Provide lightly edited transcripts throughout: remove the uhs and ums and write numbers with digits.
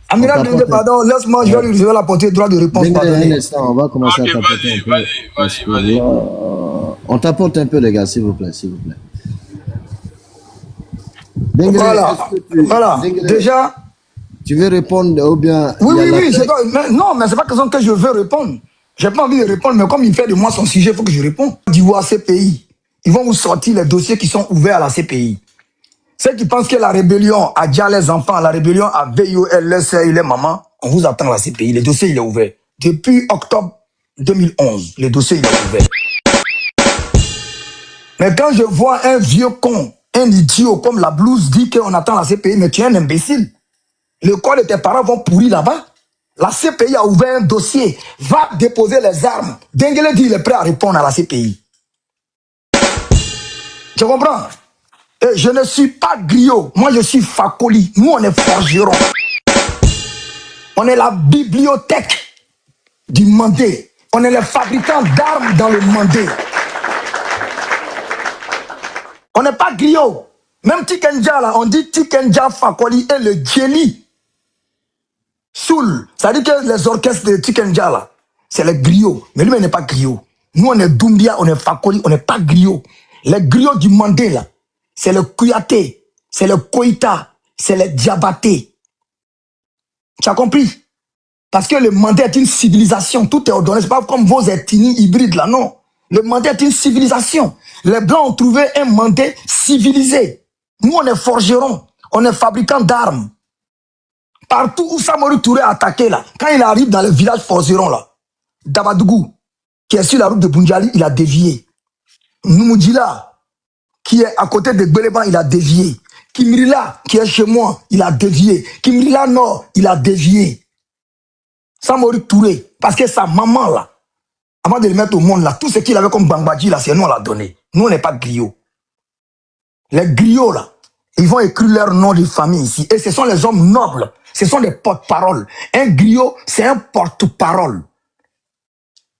Amiral Dengue, pardon, laisse-moi, je vais l'apporter droit de réponse. Un instant, on va commencer à tapoter un peu. Vas-y. On tapote un peu, les gars, s'il vous plaît, s'il vous plaît. Dengue, voilà. Déjà... Tu veux répondre ou bien... Oui. Non, mais c'est pas question que je veux répondre. J'ai pas envie de répondre, mais comme il fait de moi son sujet, il faut que je réponde. D'Ivoire, CPI, ils vont vous sortir les dossiers qui sont ouverts à la CPI. Ceux qui pensent que la rébellion a déjà les enfants, la rébellion a VIOL, les sœurs et les mamans, on vous attend à la CPI. Le dossier, il est ouvert. Depuis octobre 2011, le dossier, il est ouvert. Mais quand je vois un vieux con, un idiot comme la blouse dit qu'on attend la CPI, mais tu es un imbécile. Le corps de tes parents vont pourrir là-bas. La CPI a ouvert un dossier. Va déposer les armes. Dengue dit qu'il est prêt à répondre à la CPI. Tu comprends? Et je ne suis pas griot. Moi, je suis Fakoli. Nous, on est forgerons. On est la bibliothèque du Mandé. On est les fabricants d'armes dans le Mandé. On n'est pas griot. Même Tikenja, là, on dit Tikenja Fakoli et le Djeli. Soul, ça veut dire que les orchestres de Tikenja, là, c'est les griots. Mais lui, il n'est pas griot. Nous, on est Doumbia, on est Fakoli, on n'est pas griot. Les griots du Mandé, là, c'est le Kouyaté, c'est le Koïta, c'est le Diabaté. Tu as compris? Parce que le Mandé est une civilisation. Tout est ordonné. C'est pas comme vos ethnies hybrides, là, non. Le Mandé est une civilisation. Les Blancs ont trouvé un Mandé civilisé. Nous, on est forgerons. On est fabricants d'armes. Partout où Samori Touré a attaqué, là, quand il arrive dans le village forgeron, là, Dabadougou, qui est sur la route de Bundiali, il a dévié. Noumoudjila, qui est à côté de Gbeleban, il a dévié. Kimrila, qui est chez moi, il a dévié. Kimrila Nord, il a dévié. Samori Touré, parce que sa maman, là, avant de le mettre au monde, là, tout ce qu'il avait comme Bambadji, là, c'est nous, on l'a donné. Nous, on n'est pas griots. Les griots, là, ils vont écrire leur nom de famille ici. Et ce sont les hommes nobles. Ce sont des porte-paroles. Un griot, c'est un porte-parole.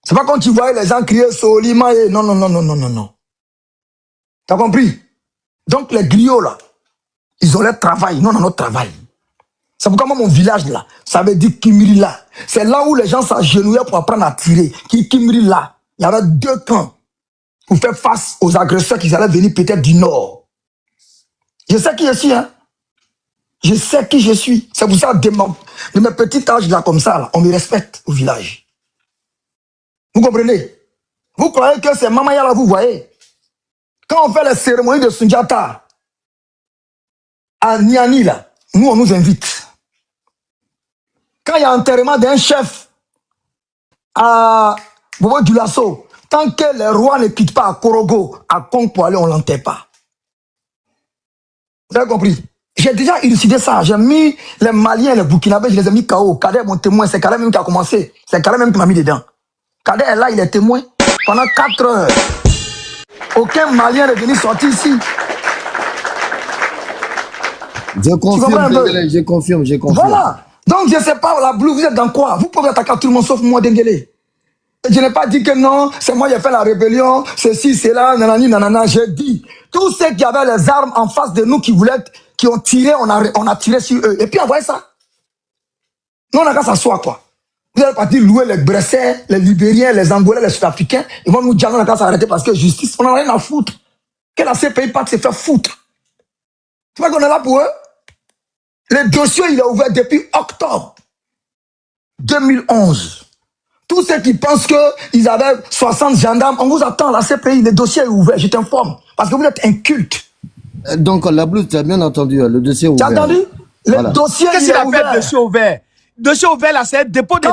C'est pas quand tu voyais les gens crier Solima et non. T'as compris? Donc les griots là, ils ont leur travail, nous on a notre travail. C'est pourquoi moi mon village là, ça veut dire Kimrila. C'est là où les gens s'agenouillaient pour apprendre à tirer. Kimrila. Il y avait deux camps pour faire face aux agresseurs qui allaient venir peut-être du nord. Je sais qui je suis, hein. Je sais qui je suis. C'est pour ça, de mes petits âges là, comme ça, là, on me respecte au village. Vous comprenez? Vous croyez que c'est Mamaya là, vous voyez? Quand on fait les cérémonies de Sundiata à Niani là, nous on nous invite. Quand il y a enterrement d'un chef à Bobo Dioulasso, tant que les rois ne quittent pas à Korogo, à Konkpoalé, on ne l'enterre pas. Vous avez compris? J'ai déjà élucidé ça. J'ai mis les Maliens, les Burkinabés, je les ai mis KO. Kader est mon témoin. C'est Kader même qui a commencé. C'est Kader même qui m'a mis dedans. Kader est là, il est témoin. Pendant 4 heures. Aucun Malien n'est venu sortir ici. Je confirme. Voilà. Donc, je ne sais pas, la Blue, vous êtes dans quoi? Vous pouvez attaquer tout le monde sauf moi, Denguele. Je n'ai pas dit que non, c'est moi qui ai fait la rébellion, ceci, c'est là, nanani, nanana. J'ai dit, tous ceux qui avaient les armes en face de nous, qui ont tiré, on a tiré sur eux. Et puis, envoyez ça. Nous, on n'a qu'à s'asseoir, quoi. Vous allez partir louer les Bressais, les Libériens, les Angolais, les Sud-Africains. Ils vont nous dire, on n'a qu'à s'arrêter parce que justice, on n'a rien à foutre. Que la CPI parte se faire foutre. Tu vois qu'on est là pour eux? Le dossier, il est ouvert depuis octobre 2011. Tous ceux qui pensent qu'ils avaient 60 gendarmes, on vous attend, la CPI, le dossier est ouvert, je t'informe. Parce que vous êtes inculte. Donc, la blouse, tu as bien entendu, le dossier est ouvert. Tu as entendu? Le dossier est ouvert. Qu'est-ce qu'il appelle dossier ouvert? Dossier ouvert, là, c'est dépôt de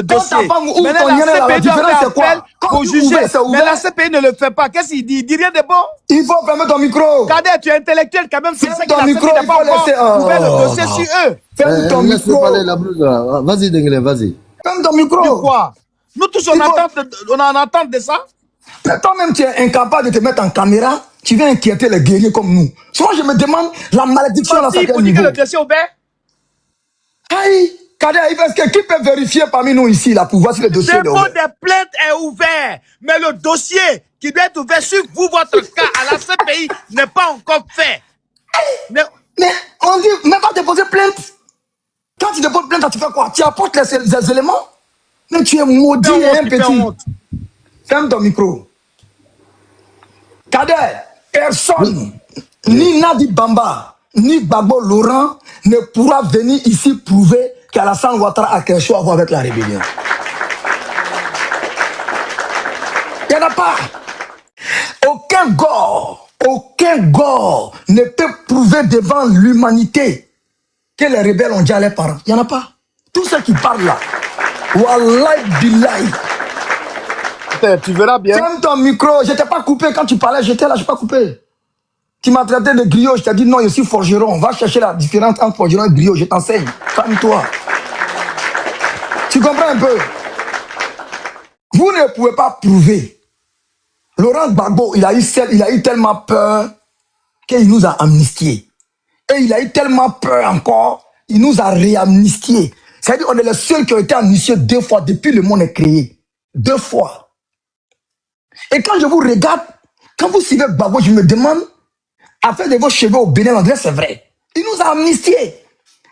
dossier. Maintenant, la CPI doit faire appel pour juger. Mais la CPI ne le fait pas. Qu'est-ce qu'il dit? Il dit rien de bon. Il faut fermer ton micro. Kader, tu es intellectuel quand même. C'est ça ton micro, il faut laisser ouvert le dossier sur eux. Ferme ton micro. Parler, la blouse, vas-y, Denguele, vas-y. Ferme ton micro. De quoi? Nous tous, on en attend de ça. Mais toi-même, tu es incapable de te mettre en caméra. Tu viens inquiéter les guerriers comme nous. Souvent, je me demande la malédiction dans sa pour dire que le dossier est ouvert. Aïe, Kader, qui peut vérifier parmi nous ici là, pour voir si le dossier est ouvert? Le dépôt des plaintes est ouvert. Mais le dossier qui doit être ouvert sur vous, votre cas à la CPI, n'est pas encore fait. Mais on dit, même pas déposer plainte. Quand tu déposes plainte tu fais quoi? Tu apportes les éléments? Mais tu es maudit et un petit. Ferme ton micro. Kader, personne, ni Nadi Bamba, ni Babo Laurent ne pourra venir ici prouver qu'Alassane Ouattara a quelque chose à voir avec la rébellion. Il n'y en a pas. Aucun gore ne peut prouver devant l'humanité que les rebelles ont déjà les parents. Il n'y en a pas. Tous ceux qui parlent là, Wallahi Billahi. Tu verras bien. Ferme ton micro, je t'ai pas coupé quand tu parlais, j'étais là, je n'ai pas coupé. Tu m'as traité de griot, je t'ai dit non, je suis forgeron. Va chercher la différence entre forgeron et griot, je t'enseigne. Calme-toi. Tu comprends un peu? Vous ne pouvez pas prouver. Laurent Gbagbo, il a eu tellement peur qu'il nous a amnistiés. Et il a eu tellement peur encore, il nous a réamnistiés. C'est-à-dire qu'on est les seuls qui ont été amnistiés 2 fois depuis le monde est créé. 2 fois. Et quand je vous regarde, quand vous suivez Gbagbo, je me demande, afin de vos cheveux au Bénin, André, c'est vrai. Il nous a amnistiés.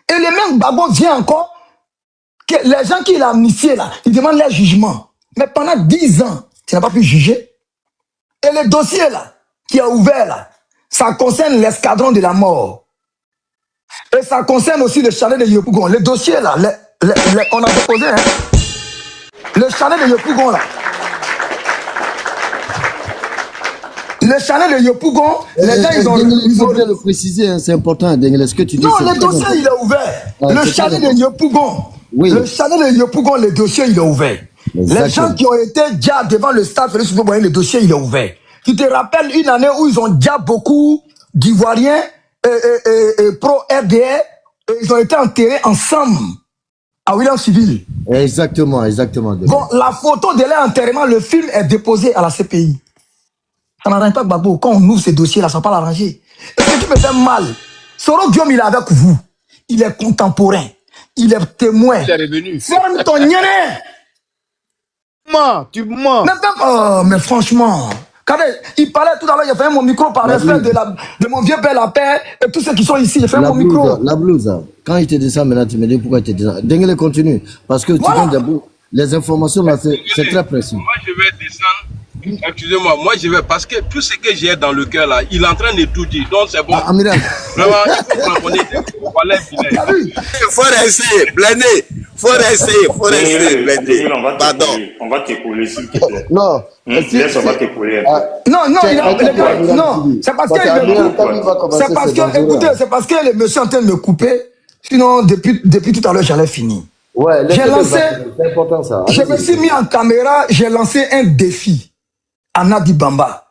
Et le même Gbagbo vient encore, que les gens qui l'ont amnistié là, ils demandent leur jugement. Mais pendant 10 ans, tu n'as pas pu juger. Et le dossier là, qui est ouvert là, ça concerne l'escadron de la mort. Et ça concerne aussi le chalet de Yopougon. Le dossier là, on a déposé, hein. Le chalet de Yopougon là. Le chalet de Yopougon, les gens ils ont... Il faut bien le préciser, hein, c'est important, Dengele, ce que tu dis. Non, le dossier il est ouvert. Le chalet de Yopougon. Oui. Le chalet de Yopougon, le dossier il est ouvert. Les gens qui ont été déjà devant le stade Félix Houphouët-Boigny, le dossier il est ouvert. Tu te rappelles une année où ils ont déjà beaucoup d'Ivoiriens et pro-RDR, ils ont été enterrés ensemble à Williams-Civil. Exactement. Bon, la photo de leur enterrement, le film est déposé à la CPI. Ça n'arrange pas Gbagbo. Quand on ouvre ces dossiers-là, ça ne va pas l'arranger. Et ce qui me fait mal, Soro Guillaume, il est avec vous. Il est contemporain. Il est témoin. Il est revenu. Ferme ton nyéné. Tu mens. Mais franchement, quand il parlait tout à l'heure, j'ai fait mon micro par respect de mon vieux père, la paix, et tous ceux qui sont ici, j'ai fait mon micro. La blouse, quand il te dit ça, maintenant tu me dis pourquoi il te dit ça. Dengele continue. Parce que tu viens de les informations là, c'est très précis. Moi, je vais descendre. Excusez-moi, moi je vais, parce que tout ce que j'ai dans le cœur là, il est en train de tout dire, donc c'est bon. Amiral. Vraiment, il faut prendre il faut rester, blindé. Faut rester, blindé. Pardon. On va t'épauler, s'il te plaît. Non. Laisse, on va t'épauler. Non, c'est parce que, écoutez, c'est parce que le monsieur est en train de me couper. Sinon, depuis tout à l'heure, j'allais finir. Ouais, j'ai lancé, c'est important ça. Je me suis mis en caméra, j'ai lancé un défi à Nadi Bamba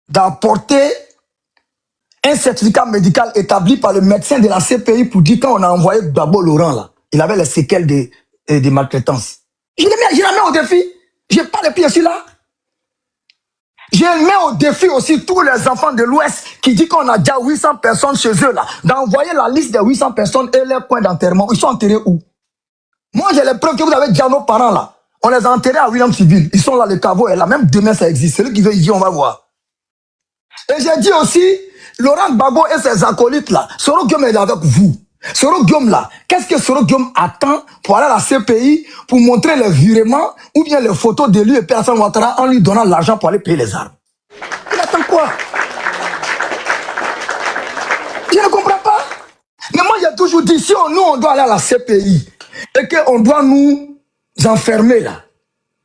d'apporter un certificat médical établi par le médecin de la CPI pour dire quand on a envoyé Gbagbo Laurent là, il avait les séquelles de maltraitance. Je la mets au défi. Je n'ai pas les pieds là. Je mets au défi aussi tous les enfants de l'Ouest qui disent qu'on a déjà 800 personnes chez eux là, d'envoyer la liste des 800 personnes et leurs points d'enterrement. Ils sont enterrés où? Moi, j'ai les preuves que vous avez déjà nos parents là. On les a enterrés à Williams-Civil. Ils sont là, le caveau est là. Même demain, ça existe. Celui qui veut ici, on va voir. Et j'ai dit aussi, Laurent Gbagbo et ses acolytes là, Soro Guillaume est avec vous. Soro Guillaume là, qu'est-ce que Soro Guillaume attend pour aller à la CPI pour montrer les virements ou bien les photos de lui et Alassane Ouattara en lui donnant l'argent pour aller payer les armes? Il attend quoi? Je ne comprends pas. Mais moi, j'ai toujours dit, si nous, on doit aller à la CPI et qu'on doit nous enfermer là,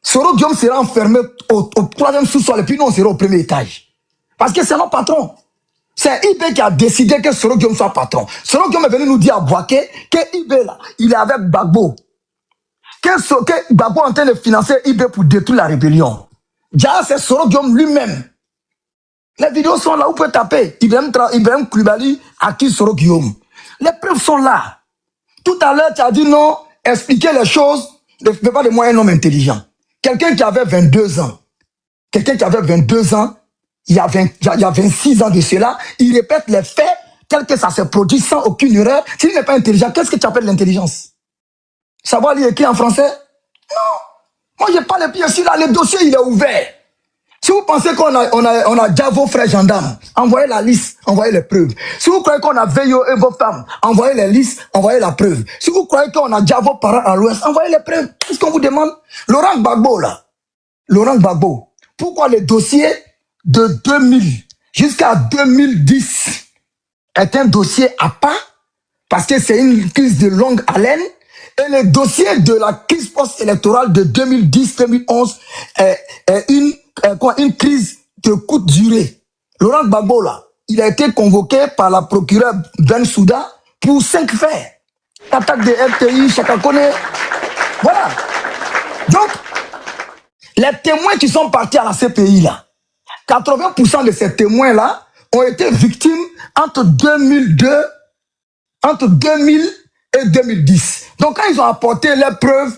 Soro Guillaume sera enfermé au 3e sous-sol et puis nous, on sera au 1er étage. Parce que c'est notre patron. C'est IB qui a décidé que Soro Guillaume soit patron. Soro Guillaume est venu nous dire à Boaké que IB là, il est avec Gbagbo. Que Gbagbo est en train de financer IB pour détruire la rébellion. Déjà, c'est Soro Guillaume lui-même. Les vidéos sont là, vous pouvez taper. Ibrahim Koulibaly à qui Soro Guillaume. Les preuves sont là. Tout à l'heure, tu as dit non, expliquer les choses ne fait pas de moi un homme intelligent. Quelqu'un qui avait 22 ans, il y a 26 ans de cela, il répète les faits tels que ça se produit sans aucune erreur. S'il n'est pas intelligent, qu'est-ce que tu appelles l'intelligence? Savoir lire écrit en français? Non. Moi, je n'ai pas les pieds sur là, le dossier, il est ouvert. Si vous pensez on a déjà vos frères gendarmes, envoyez la liste, envoyez les preuves. Si vous croyez qu'on a VIO et vos femmes, envoyez les listes, envoyez la preuve. Si vous croyez qu'on a déjà vos parents à l'ouest, envoyez les preuves. Qu'est-ce qu'on vous demande? Laurent Gbagbo, là. Laurent Gbagbo. Pourquoi le dossier de 2000 jusqu'à 2010 est un dossier à part? Parce que c'est une crise de longue haleine. Et le dossier de la crise post-électorale de 2010-2011 est une crise de courte durée. Laurent Gbagbo, là, il a été convoqué par la procureure Ben Souda pour 5 faits. Attaque de RTI, chacun connaît. Voilà. Donc, les témoins qui sont partis à la CPI, là, 80% de ces témoins-là ont été victimes entre 2000 et 2010. Donc, quand ils ont apporté les preuves,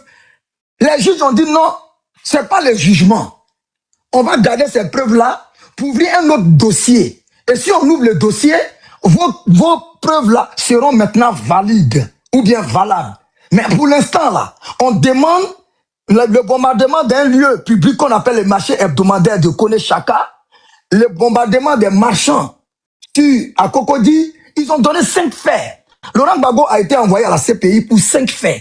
les juges ont dit non, c'est pas le jugement. On va garder ces preuves-là pour ouvrir un autre dossier. Et si on ouvre le dossier, vos preuves-là seront maintenant valides ou bien valables. Mais pour l'instant, là, on demande le bombardement d'un lieu public qu'on appelle le marché hebdomadaire de Kone-Chaka, le bombardement des marchands à Cocody. Ils ont donné 5 faits. Laurent Gbagbo a été envoyé à la CPI pour 5 faits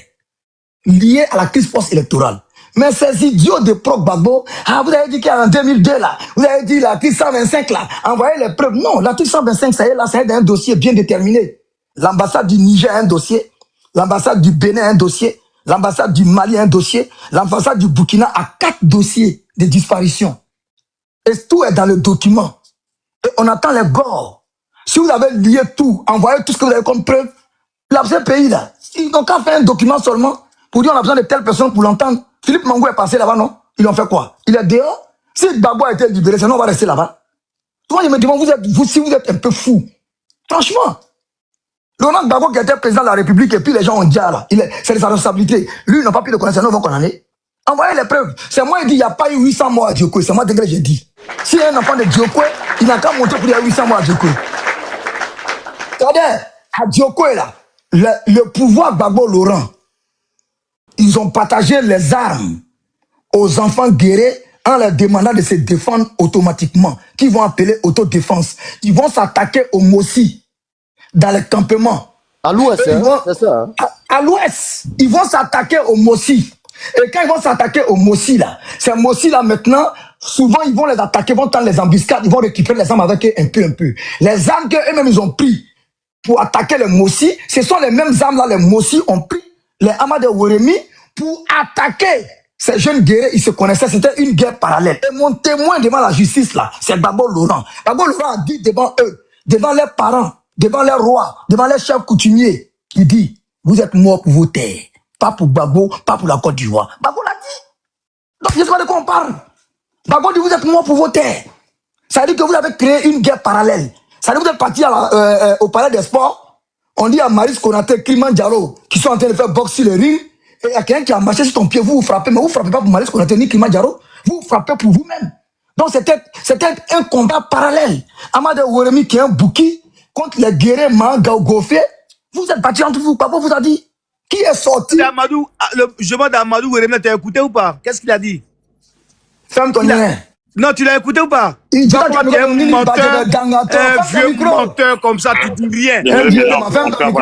liés à la crise post-électorale. Mais ces idiots de pro-Gbagbo, vous avez dit qu'en 2002, là, vous avez dit l'article 125, là, envoyez les preuves. Non, l'article 125, ça y est, là, c'est un dossier bien déterminé. L'ambassade du Niger a un dossier, l'ambassade du Bénin a un dossier, l'ambassade du Mali a un dossier, l'ambassade du Burkina a 4 dossiers de disparition. Et tout est dans le document. Et on attend les bords. Si vous avez lié tout, envoyé tout ce que vous avez comme preuve, là, ce pays là, ils n'ont qu'à faire un document seulement pour dire on a besoin de telle personne pour l'entendre. Philippe Mangou est passé là-bas, non? Ils ont fait quoi? Il est dehors? Si Gbagbo a été libéré, sinon on va rester là-bas. Toi, je me demande, si vous êtes un peu fou. Franchement. Laurent Gbagbo qui était président de la République et puis les gens ont dit là, c'est de sa responsabilité. Lui, il n'a pas pu le connaître, sinon on va condamner. Envoyez les preuves. C'est moi qui dis, il n'y a pas eu 800 morts à Djokwe. C'est moi que j'ai dit. Si un enfant de Djokwe, il n'a qu'à monter pour dire 800 morts à Djokwe. Regardez, à Djokwe, là, le pouvoir Gbagbo Laurent, ils ont partagé les armes aux enfants guerriers en leur demandant de se défendre automatiquement, qui vont appeler autodéfense. Ils vont s'attaquer aux Mossi dans les campements. À l'ouest, c'est ça. Hein? À l'ouest, ils vont s'attaquer aux Mossi. Et quand ils vont s'attaquer aux Mossi, là, ces Mossi, là, maintenant, souvent, ils vont les attaquer, vont tendre les embuscades, ils vont récupérer les armes avec eux un peu. Les armes qu'eux-mêmes, ils ont pris pour attaquer les Mossi, ce sont les mêmes armes là, les Mossi ont pris les Amas de Woremi pour attaquer ces jeunes guerriers. Ils se connaissaient, c'était une guerre parallèle. Et mon témoin devant la justice là, c'est Gbagbo Laurent. Gbagbo Laurent a dit devant eux, devant leurs parents, devant leurs rois, devant leurs chefs coutumiers, il dit, vous êtes morts pour vos terres. Pas pour Gbagbo, pas pour la Côte d'Ivoire. Gbagbo l'a dit. Donc, je sais pas de quoi on parle. Gbagbo dit, vous êtes morts pour vos terres. Ça veut dire que vous avez créé une guerre parallèle. Ça veut dire que vous êtes parti au palais des sports. On dit à Maris Konaté, Kilimanjaro, qui sont en train de faire boxer le ring. Et il y a quelqu'un qui a marché sur ton pied, vous frappez. Mais vous ne frappez pas pour Maris Konaté ni Kilimanjaro. Vous frappez pour vous-même. Donc c'était un combat parallèle. Amadou Woremi qui est un bouki contre les guerriers Gaougofé. Vous êtes partis entre vous. Papa vous a dit. Qui est sorti? Amadou, je demande à Amadou Woremi, t'as écouté ou pas? Qu'est-ce qu'il a dit? Ferme ton nez. Non, tu l'as écouté ou pas? Il dit un vieux menteur comme ça, tu dis rien.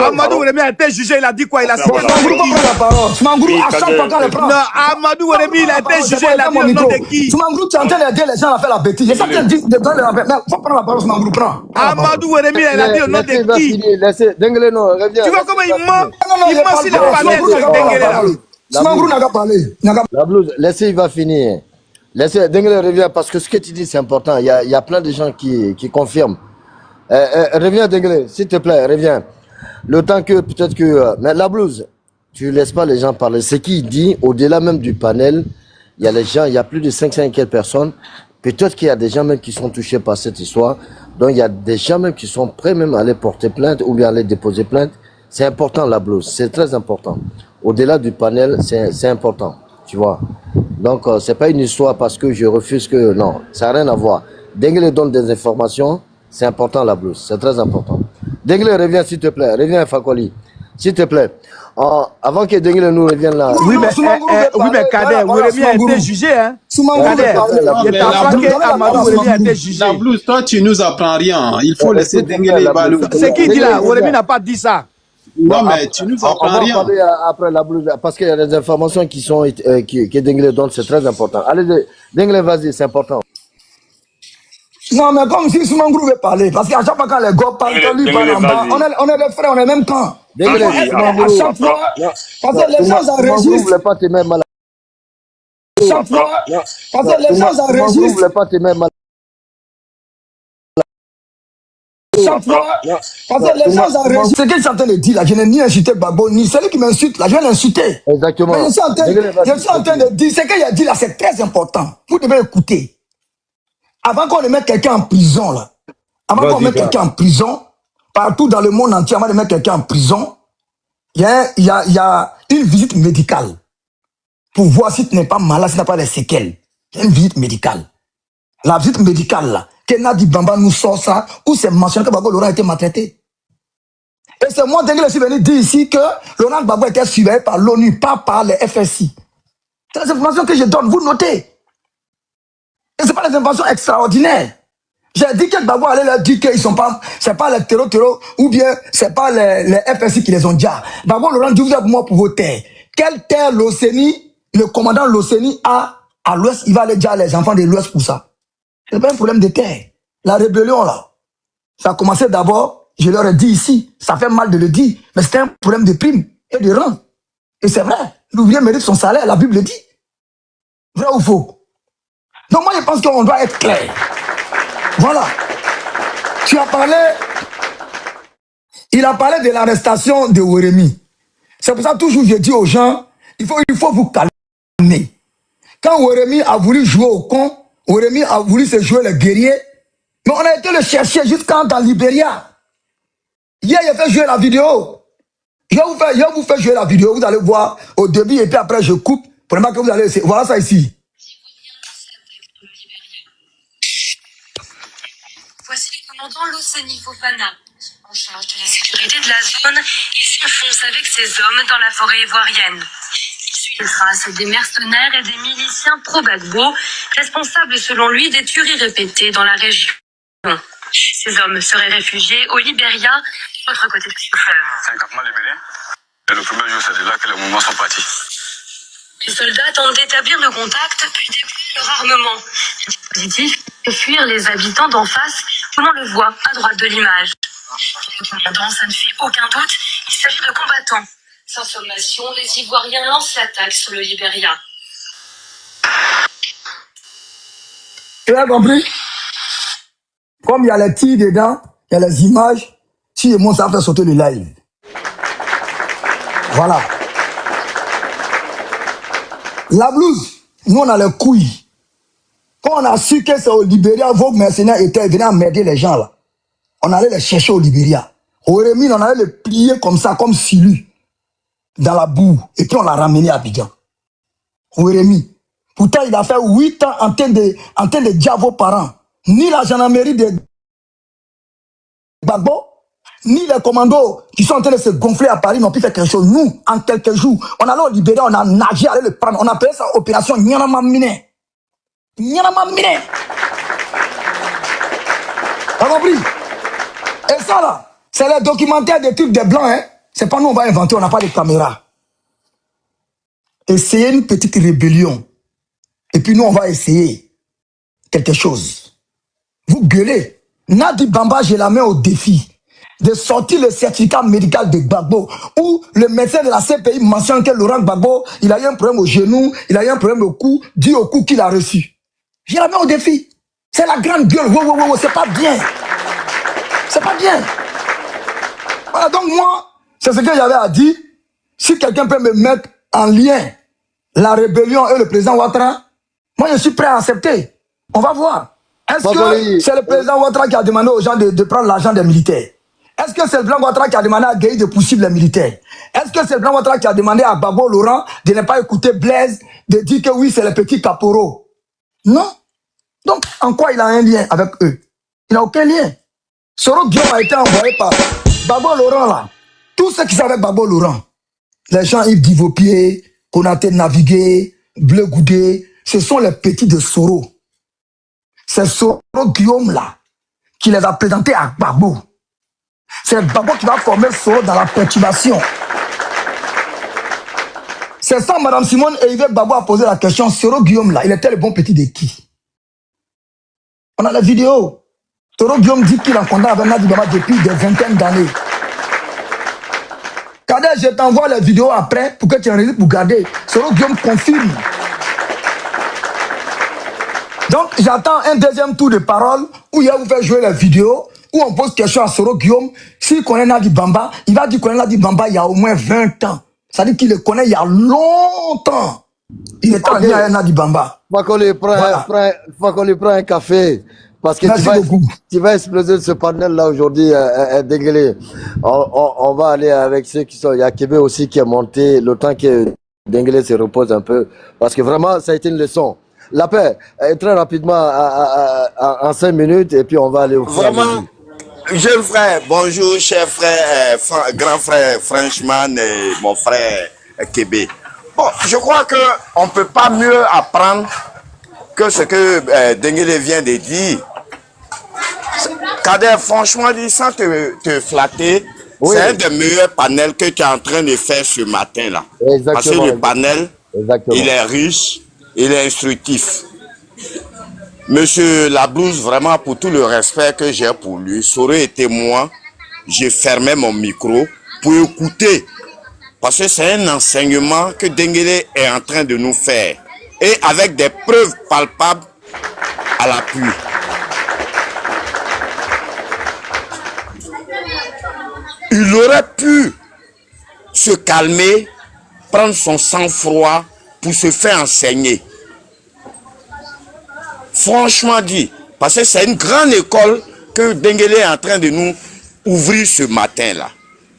Amadou Woremi a été jugé, il a dit quoi? Il a cité à chaque fois qu'on le prend. Non, Amadou Woremi, il a été jugé, il a dit le nom de qui? Soumangrou, tu es en train d'aider les gens à faire la bêtise. C'est ça que tu dis de donner la bêtise. Il faut prendre la parole, Soumangrou, prends. Amadou Woremi, il a dit le nom de qui? Tu vois comment il ment? Il ment s'il est pas net, Denguele là. Soumangrou n'a pas parlé. La blouse, laissez, il va finir. Laissez, Denguele revient parce que ce que tu dis c'est important. Il y a plein de gens qui confirment. Reviens Denguele, s'il te plaît, reviens. Le temps que peut-être que... mais la blouse, tu laisses pas les gens parler. Ce qu'il dit, au-delà même du panel, il y a les gens, il y a plus de 500 et quelques personnes. Peut-être qu'il y a des gens même qui sont touchés par cette histoire. Donc il y a des gens même qui sont prêts même à aller porter plainte ou bien à aller déposer plainte. C'est important la blouse, c'est très important. Au-delà du panel, c'est important. Tu vois. Donc, c'est pas une histoire parce que je refuse que... Non, ça n'a rien à voir. Denguele donne des informations, c'est important la blouse, c'est très important. Denguele, reviens s'il te plaît, reviens Fakoli. S'il te plaît. Avant que Dengue nous revienne là. Oui, mais, Soumanguru veut Kader, parler. Wérémy a été jugé, hein. Soumanguru veut Kader, parler. il est en train que Amadou Wérémy a été jugé. La blouse, toi, tu nous apprends rien. Il faut laisser Dengue évaluer. C'est qui dit là? Wérémy n'a pas dit ça. Non, mais tu nous On apprends va rien. parler après la blouse, parce qu'il y a des informations qui sont que Dengue donne, c'est très important. Allez, Dengue, vas-y, c'est important. Non, mais comme si Soumanguru veut parler. Parce qu'à chaque fois quand les gars parlent, quand lui parle en bas, on est des frères, on est même camp. Dengue, À chaque fois, parce que les gens Soumanguru ne enregistrent. voulait pas te mettre mal. Chaque fois, parce que les gens Soumanguru ne enregistrent. voulait pas te mettre mal. Chaque fois, parce que les gens enregistrent. Ce qu'il est en train de dire là, je n'ai ni insulté Gbagbo, ni celui qui m'insulte là, je vais l'insulter. Exactement. Mais je suis en train de dire, ce qu'il a dit là, c'est très important. Vous devez écouter. Avant qu'on ne mette quelqu'un en prison, là, avant qu'on mette quelqu'un en prison, partout dans le monde entier, avant de mettre quelqu'un en prison, il y a une visite médicale pour voir si tu n'es pas malade, si tu n'as pas des séquelles. Il y a une visite médicale. La visite médicale, là, que Nadi Bamba nous sort ça, où c'est mentionné que Gbagbo Laurent a été maltraité. Et c'est moi, dès que je suis venu dire ici que Laurent Gbagbo était surveillé par l'ONU, pas par les FSI. C'est les informations que je donne, vous notez. Et ce pas des informations extraordinaires. J'ai dit que Gbagbo allait leur dire qu'ils sont pas, c'est pas les terreaux, ou bien c'est pas les FSI qui les ont déjà. Gbagbo Laurent dit, vous êtes moi pour vos terres. Quelle terre l'OCENI, le commandant de l'OCENI a à l'ouest, il va aller dire les enfants de l'ouest pour ça. C'est pas un problème de terre. La rébellion là, ça a commencé d'abord, je leur ai dit ici, ça fait mal de le dire, mais c'était un problème de prime et de rang. Et c'est vrai, l'ouvrier mérite son salaire, la Bible le dit. Vrai ou faux? Donc moi je pense qu'on doit être clair. Voilà. Tu as parlé, il a parlé de l'arrestation de Wérémy. C'est pour ça que toujours je dis aux gens, il faut vous calmer. Quand Wérémy a voulu jouer au con, Wérémy a voulu se jouer le guerrier, mais on a été le chercher jusqu'en dans Libéria. Hier, il a fait jouer la vidéo. Je vais vous faire jouer la vidéo, vous allez voir au début et puis après je coupe. Pour que vous allez essayer. Voilà ça ici. Voici le commandant Loseni Fofana. En charge de la sécurité de la zone, il s'enfonce avec ses hommes dans la forêt ivoirienne. Il suit les traces des mercenaires et des miliciens pro-Gbagbo, responsables selon lui des tueries répétées dans la région. Ces hommes seraient réfugiés au Libéria, de l'autre côté du fleuve. C'est un campement libérien. Et le premier jour, c'est de là que les mouvements sont partis. Les soldats tentent d'établir le contact, puis déploient leur armement. Le dispositif fait fuir les habitants d'en face, comme on le voit à droite de l'image. Le commandant, ça ne fait aucun doute, il s'agit de combattants. Sans sommation, les Ivoiriens lancent l'attaque sur le Libéria. Tu as compris? Comme il y a les tirs dedans, il y a les images, si et moi ça va faire sauter le live. Voilà. La blouse, nous on a les couilles. Quand on a su que c'est au Libéria, vos mercenaires étaient venus emmerder les gens là. On allait les chercher au Libéria. Au Wérémy, on allait les plier comme ça, comme Silu, dans la boue. Et puis on l'a ramené à Abidjan. Au Wérémy. Pourtant, il a fait 8 ans en train de dire à vos parents, ni la gendarmerie de Gbagbo, ni les commandos qui sont en train de se gonfler à Paris n'ont pu faire quelque chose. Nous, en quelques jours, on allait au Libéria, on a nagé, allait le prendre. On a appelé ça opération Nyanama Mine. Nyanama Mine. T'as compris? Et ça là, c'est les documentaires des trucs des blancs, hein. C'est pas nous, on va inventer, on n'a pas de caméra. Essayez une petite rébellion. Et puis nous, on va essayer quelque chose. Vous gueulez. Nadi Bamba, j'ai la main au défi de sortir le certificat médical de Gbagbo, où le médecin de la CPI mentionne que Laurent Gbagbo, il a eu un problème au genou, il a eu un problème au cou, dû au coup qu'il a reçu. J'ai la main au défi. C'est la grande gueule. Wow, c'est pas bien. C'est pas bien. Voilà, donc moi, c'est ce que j'avais à dire. Si quelqu'un peut me mettre en lien la rébellion et le président Ouattara, moi je suis prêt à accepter. On va voir. Est-ce que c'est le président Ouattara qui a demandé aux gens de prendre l'argent des militaires? Est-ce que c'est le président Ouattara qui a demandé à Gueye de poursuivre les militaires? Est-ce que c'est le président Ouattara qui a demandé à Gbagbo Laurent de ne pas écouter Blaise, de dire que oui, c'est les petits caporaux? Non. Donc, en quoi il a un lien avec eux? Il n'a aucun lien. Soro Guillaume a été envoyé par Gbagbo Laurent là. Tous ceux qui sont avec Babo Laurent, les gens Yves Divopier, Konaté Navigué, Bleu Goudé, ce sont les petits de Soro. C'est Soro Guillaume là qui les a présentés à Babo. C'est Babo qui va former Soro dans la perturbation. C'est ça, Madame Simone et Yves Babo a posé la question. Soro Guillaume là, il était le bon petit de qui? On a la vidéo. Soro Guillaume dit qu'il a condamné avec Nadi Baba depuis des vingtaines d'années. Kader, je t'envoie les vidéos après pour que tu enregistres pour garder. Soro Guillaume confirme. Donc, j'attends un deuxième tour de parole où il va vous faire jouer les vidéos, où on pose question à Soro Guillaume. S'il connaît Nadi Bamba, il va dire qu'il connaît Nadi Bamba il y a au moins 20 ans. Ça veut dire qu'il le connaît il y a longtemps. Il est en lien avec Nadi Bamba. Faut qu'on lui prenne un café. Parce que tu vas exploser ce panel-là aujourd'hui, Denguele. On va aller avec ceux qui sont... Il y a Kébé aussi qui est monté, le temps que Denguele se repose un peu. Parce que vraiment, ça a été une leçon. La paix, très rapidement, en 5 minutes, et puis on va aller au fond. Vraiment, jeune frère, bonjour, cher frère, grand frère Frenchman et mon frère Kébé. Bon, je crois qu'on ne peut pas mieux apprendre que ce que Denguele vient de dire. Kader, franchement dit, sans te flatter, oui. C'est un des meilleurs panels que tu es en train de faire ce matin-là. Parce que le panel, il est riche, il est instructif. Monsieur Labrousse, vraiment pour tout le respect que j'ai pour lui, ça aurait été moi, j'ai fermé mon micro pour écouter. Parce que c'est un enseignement que Denguele est en train de nous faire. Et avec des preuves palpables à l'appui. Il aurait pu se calmer, prendre son sang-froid pour se faire enseigner. Franchement dit, parce que c'est une grande école que Denguele est en train de nous ouvrir ce matin-là.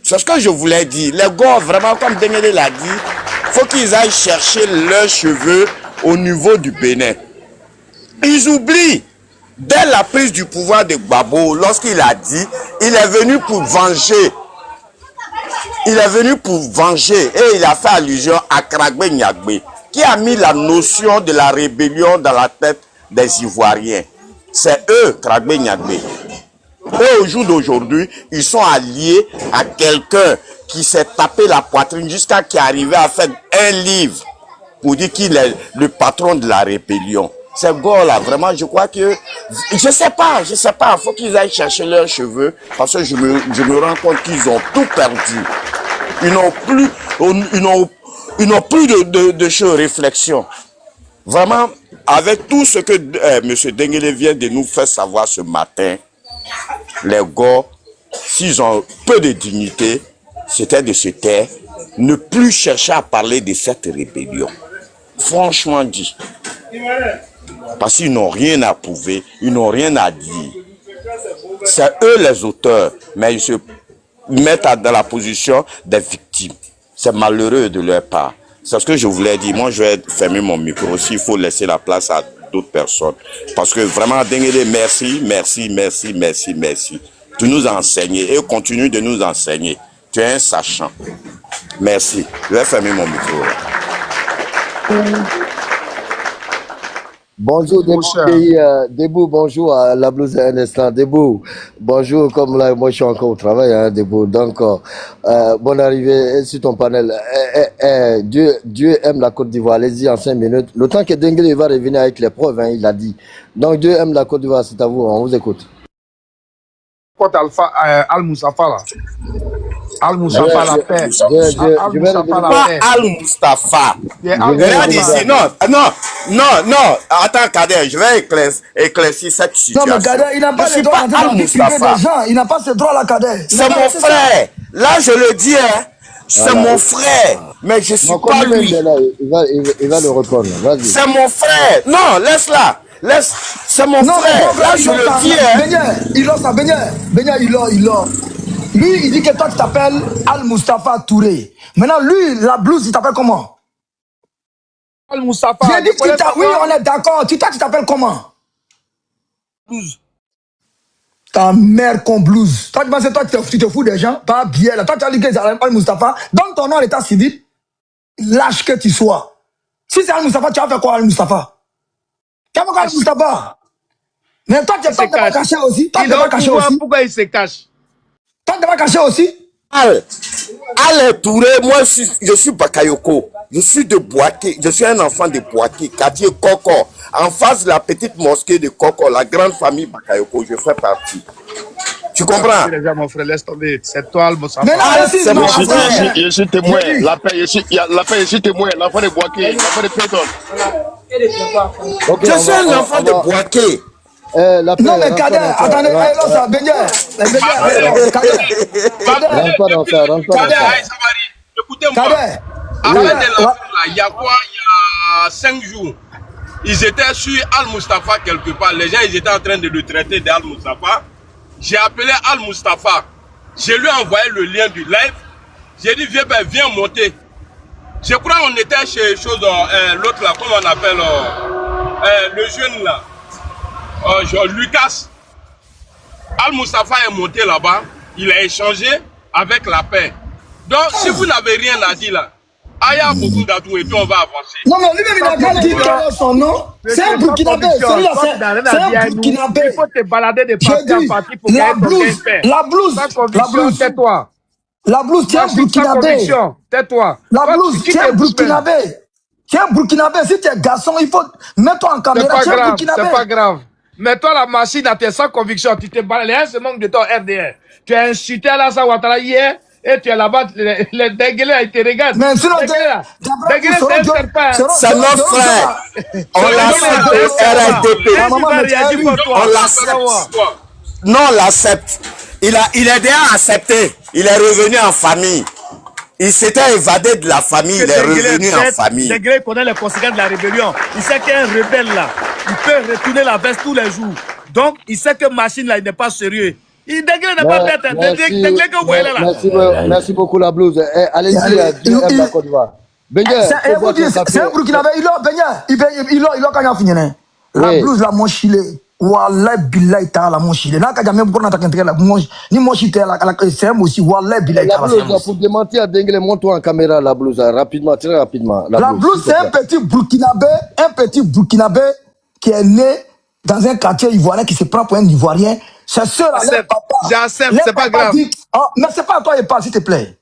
C'est ce que je voulais dire. Les gars, vraiment, comme Denguele l'a dit, il faut qu'ils aillent chercher leurs cheveux au niveau du Bénin. Ils oublient, dès la prise du pouvoir de Gbagbo, lorsqu'il a dit, il est venu pour venger. Il est venu pour venger et il a fait allusion à Kragbe Nyagbe, qui a mis la notion de la rébellion dans la tête des Ivoiriens. C'est eux, Kragbe Nyagbe. Eux, au jour d'aujourd'hui, ils sont alliés à quelqu'un qui s'est tapé la poitrine jusqu'à qui est arrivé à faire un livre pour dire qu'il est le patron de la rébellion. Ces gars-là, vraiment, je crois que... Je sais pas. Il faut qu'ils aillent chercher leurs cheveux parce que je me rends compte qu'ils ont tout perdu. Ils n'ont plus de réflexion. Vraiment, avec tout ce que M. Denguele vient de nous faire savoir ce matin, les gars, s'ils ont peu de dignité, c'était de se taire, ne plus chercher à parler de cette rébellion. Franchement dit. Parce qu'ils n'ont rien à prouver, ils n'ont rien à dire. C'est eux les auteurs, mais ils se mettent dans la position des victimes. C'est malheureux de leur part. C'est ce que je voulais dire. Moi, je vais fermer mon micro aussi. Il faut laisser la place à d'autres personnes. Parce que vraiment, Denguele, merci. Tu nous as enseigné et continue de nous enseigner. Tu es un sachant. Merci. Je vais fermer mon micro. Bonjour Debout, bonjour à la blouse un instant. Debout, bonjour, comme là, moi je suis encore au travail, hein, Debout. Donc, bonne arrivée sur ton panel. Dieu aime la Côte d'Ivoire, allez-y en 5 minutes. Le temps que Denguele va revenir avec les preuves, hein, il a dit. Donc, Dieu aime la Côte d'Ivoire, c'est à vous, on vous écoute. Al-Moustapha là. Al-Moustapha la paix. Pas Al-Moustapha. Regarde ici, non. Attends, Kader, je vais éclaircir cette situation. Non, mais Kader, il n'a pas le droit d'entrer des gens. Il n'a pas ce droit là, Kader. C'est mon frère. Là, je le dis, hein. C'est mon frère. Mais je ne suis pas lui. Il va le reprendre. Vas-y. C'est mon frère. Non, laisse-la. C'est mon frère. Là, je le dis, hein. Il l'a. Lui, il dit que toi, tu t'appelles Al-Moustapha Touré. Maintenant, lui, la blouse, il t'appelle comment? Al-Moustapha. J'ai dit que oui, on est d'accord. Toi, tu t'appelles comment? Blouse. Ta mère con blues. Toi, tu penses que toi, tu te fous des gens, pas bien là. Toi, tu as dit que c'est Al-Mustafa. Donne ton nom à l'état civil, lâche que tu sois. Si c'est Al-Mustafa, tu vas faire quoi Al-Mustafa? Tu vas faire quoi Al-Mustafa? Mais toi, tu n'es pas caché aussi. Toi, tu n'es pas caché aussi. Pourquoi il se cache? Toi, tu n'es pas caché aussi. Al Touré, moi je suis Bakayoko. Je suis de Boaké. Je suis un enfant de Boaké, quartier Koko. En face de la petite mosquée de Koko, la grande famille Bakayoko, je fais partie. Tu comprends? Déjà, mon frère, laisse tomber. C'est toi, Al-Mustafa. Mais là, c'est mon frère. Je suis témoin. La paix, je suis témoin. L'enfant de Boaké, l'enfant de Péton. Ok, Je suis un enfant de Boaké. Non, mais Kader, attendez, là, ça, Benyer. Rentre pas dans ça, rentre pas dans ça. Écoutez-moi. Après il y a quoi? Il y a 5 jours, ils étaient sur Al-Mustafa quelque part. Les gens, ils étaient en train de le traiter d'Al-Mustafa. J'ai appelé Al-Mustafa. Je lui ai envoyé le lien du live. J'ai dit, viens monter. Je crois qu'on était chez l'autre là, comment on appelle, le jeune là. Lucas. Al-Mustafa est monté là-bas. Il a échangé avec la paix. Donc, si vous n'avez rien à dire là, Aya beaucoup d'atouts et puis on va avancer. Non, mais lui-même, il n'a pas dit quel est son nom. C'est un Burkinabé. Celui-là, c'est un Burkinabé. Il faut te balader de parti en parti pour la blouse, tais-toi. La blouse, c'est un Burkinabé. Tais-toi. La blouse, c'est un Burkinabé. C'est un Burkinabé. Si tu es garçon, il faut mettre-toi en caméra. C'est un Burkinabé. C'est pas grave. Mets-toi la machine à tes sans conviction. Tu te balades, c'est manque de ton RDR. Tu as insulté Alassane Ouattara hier. Et tu es là-bas, les dégueulés, ils te regardent. Mais sinon, dégueulés, c'est un serpent. C'est notre frère. On l'accepte au RNDP. On l'accepte. Non, on l'accepte. Il est déjà accepté. Il est revenu en famille. Il s'était évadé de la famille. Il est revenu en famille. Degré connaît les conséquences de la rébellion. Il sait qu'il y a un rebelle là. Il peut retourner la veste tous les jours. Donc, il sait que machine là, il n'est pas sérieux. Il Degré n'est pas bête. Degré que vous voyez là. Merci beaucoup, la blouse. Allez-y, la Côte d'Ivoire. C'est un Burkinabé. Il a quand fini. La blouse, la mon chilé. Wallah billah ta la mon chilé. Là, quand j'ai même pour n'attaquer la mon ni mon chité la c'est aussi wallah billah ta la blouse. Pour démentir à Dengue, montre-toi en caméra la blouse. Rapidement, très rapidement. La blouse, c'est un petit Burkinabé qui est né dans un quartier ivoirien qui se prend pour un Ivoirien. C'est ceux-là, les papas. J'accepte, c'est pas grave. Mais c'est pas à toi il parle, s'il te plaît.